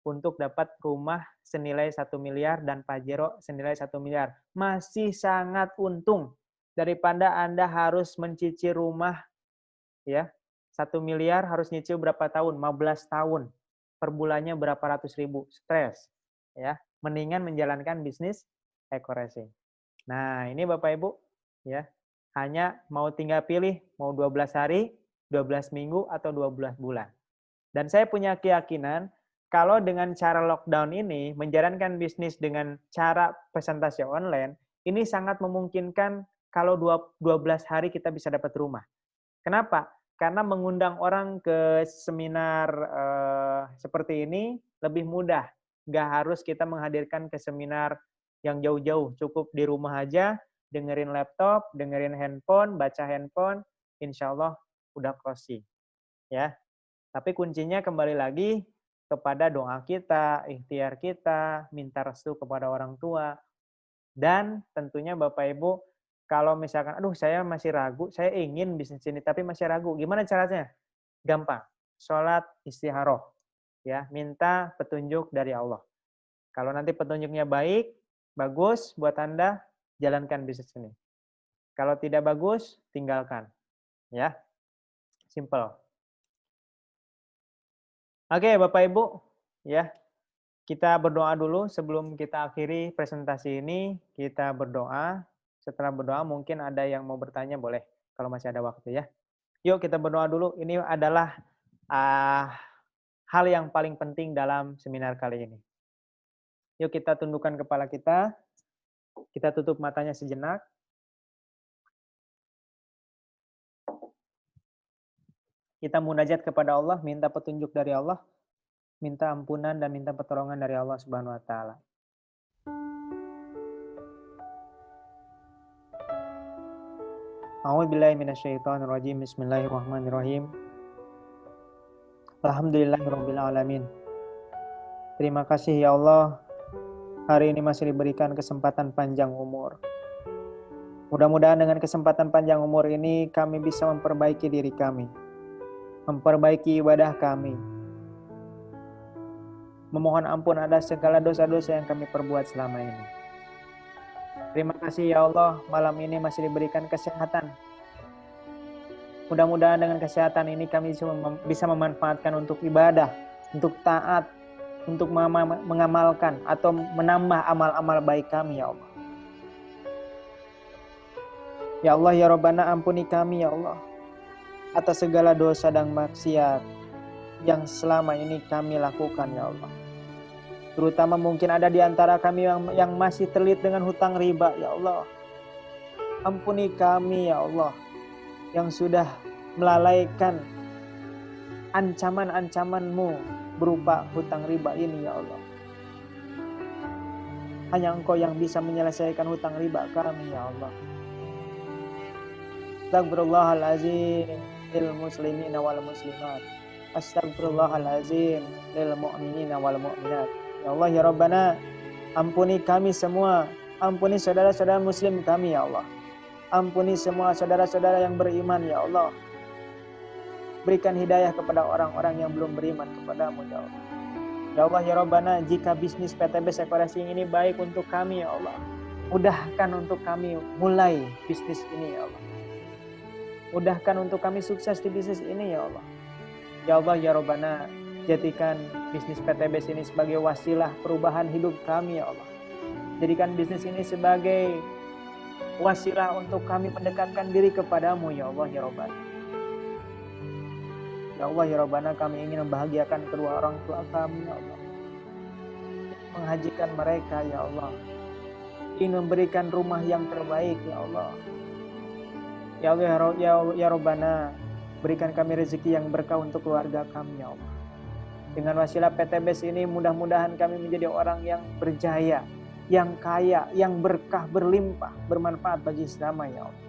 untuk dapat rumah senilai 1 miliar dan Pajero senilai 1 miliar. Masih sangat untung daripada Anda harus mencicil rumah ya. 1 miliar harus nyicil berapa tahun? 15 tahun. Per bulannya berapa ratus ribu. Stres. Ya. Mendingan menjalankan bisnis eco racing. Nah, ini Bapak Ibu ya. Hanya mau tinggal pilih mau 12 hari, 12 minggu atau 12 bulan. Dan saya punya keyakinan kalau dengan cara lockdown ini menjalankan bisnis dengan cara presentasi online, ini sangat memungkinkan kalau 12 hari kita bisa dapat rumah. Kenapa? Karena mengundang orang ke seminar seperti ini lebih mudah. Nggak harus kita menghadirkan ke seminar yang jauh-jauh. Cukup di rumah aja, dengerin laptop, dengerin handphone, baca handphone, insya Allah udah closing. Ya. Tapi kuncinya kembali lagi kepada doa kita, ikhtiar kita, minta restu kepada orang tua. Dan tentunya Bapak Ibu, kalau misalkan, aduh saya masih ragu, saya ingin bisnis ini tapi masih ragu. Gimana caranya? Gampang. Sholat istikharah. Ya, minta petunjuk dari Allah. Kalau nanti petunjuknya baik, bagus buat Anda, jalankan bisnis ini. Kalau tidak bagus, tinggalkan. Ya. Simple. Oke, Bapak Ibu, ya. Kita berdoa dulu sebelum kita akhiri presentasi ini, kita berdoa. Setelah berdoa mungkin ada yang mau bertanya boleh kalau masih ada waktu ya. Yuk kita berdoa dulu. Ini adalah hal yang paling penting dalam seminar kali ini. Yuk kita tundukkan kepala kita. Kita tutup matanya sejenak. Kita munajat kepada Allah, minta petunjuk dari Allah, minta ampunan dan minta pertolongan dari Allah Subhanahu wa taala. A'udzubillahi minasyaitonirrajim. Bismillahirrahmanirrahim. Alhamdulillahirabbil alamin. Terima kasih ya Allah, hari ini masih diberikan kesempatan panjang umur. Mudah-mudahan dengan kesempatan panjang umur ini kami bisa memperbaiki diri kami, memperbaiki ibadah kami, memohon ampun atas segala dosa-dosa yang kami perbuat selama ini. Terima kasih ya Allah, malam ini masih diberikan kesehatan. Mudah-mudahan dengan kesehatan ini kami bisa memanfaatkan untuk ibadah, untuk taat, untuk mengamalkan atau menambah amal-amal baik kami ya Allah. Ya Allah ya Rabbana, ampuni kami ya Allah atas segala dosa dan maksiat yang selama ini kami lakukan ya Allah. Terutama mungkin ada di antara kami yang masih terlilit dengan hutang riba ya Allah. Ampuni kami ya Allah yang sudah melalaikan ancaman-ancaman-Mu berupa hutang riba ini ya Allah. Hanya Engkau yang bisa menyelesaikan hutang riba kami ya Allah. Astagfirullahalazim lil muslimina wal muslimat. Astagfirullahalazim lil mu'minina wal mu'minat. Ya Allah ya Rabbana, ampuni kami semua, ampuni saudara-saudara muslim kami ya Allah. Ampuni semua saudara-saudara yang beriman ya Allah. Berikan hidayah kepada orang-orang yang belum beriman kepadamu ya Allah. Ya Allah ya Rabbana, jika bisnis PTB Eko Racing ini baik untuk kami ya Allah, mudahkan untuk kami mulai bisnis ini ya Allah. Mudahkan untuk kami sukses di bisnis ini ya Allah. Ya Allah ya Rabbana, jadikan bisnis PTB ini sebagai wasilah perubahan hidup kami ya Allah. Jadikan bisnis ini sebagai wasilah untuk kami mendekatkan diri kepadamu ya Allah ya Rabbana. Ya Allah ya Rabbana, kami ingin membahagiakan kedua orang tua kami ya Allah. Menghajikan mereka ya Allah. Ingin memberikan rumah yang terbaik ya Allah. Ya Allah ya Rabbana, berikan kami rezeki yang berkah untuk keluarga kami ya Allah. Dengan wasilah PTBS ini mudah-mudahan kami menjadi orang yang berjaya, yang kaya, yang berkah, berlimpah, bermanfaat bagi sesama ya Allah.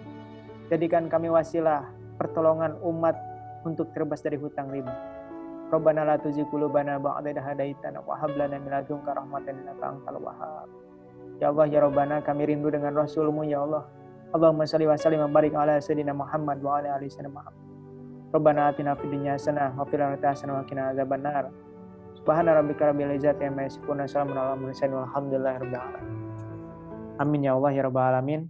Jadikan kami wasilah pertolongan umat untuk terbebas dari hutang riba. Rabbana la tuzigh qulubana ba'da idh hadaitana wa hab lana min ladunka rahmatan innaka antal wahhab. Ya Allah ya Rabbana, kami rindu dengan Rasul-Mu ya Allah. Allahumma shalli wa sallim wa barik ala sayyidina Muhammad wa ala ali sayyidina Muhammad. Rabbana atina fid dunya hasanah wa fil akhirati hasanah wa qina adzabannar. Subhana rabbika rabbil izzati amma yasifun wa salamun alal mursalin walhamdulillahi rabbil alamin. Amin ya Allah ya rabbal alamin.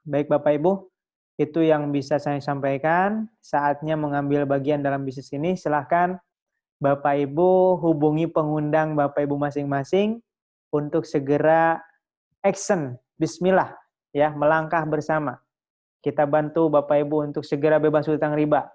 Baik Bapak Ibu, itu yang bisa saya sampaikan. Saatnya mengambil bagian dalam bisnis ini. Silahkan Bapak Ibu hubungi pengundang Bapak Ibu masing-masing untuk segera action. Bismillah ya, melangkah bersama. Kita bantu Bapak Ibu untuk segera bebas hutang riba.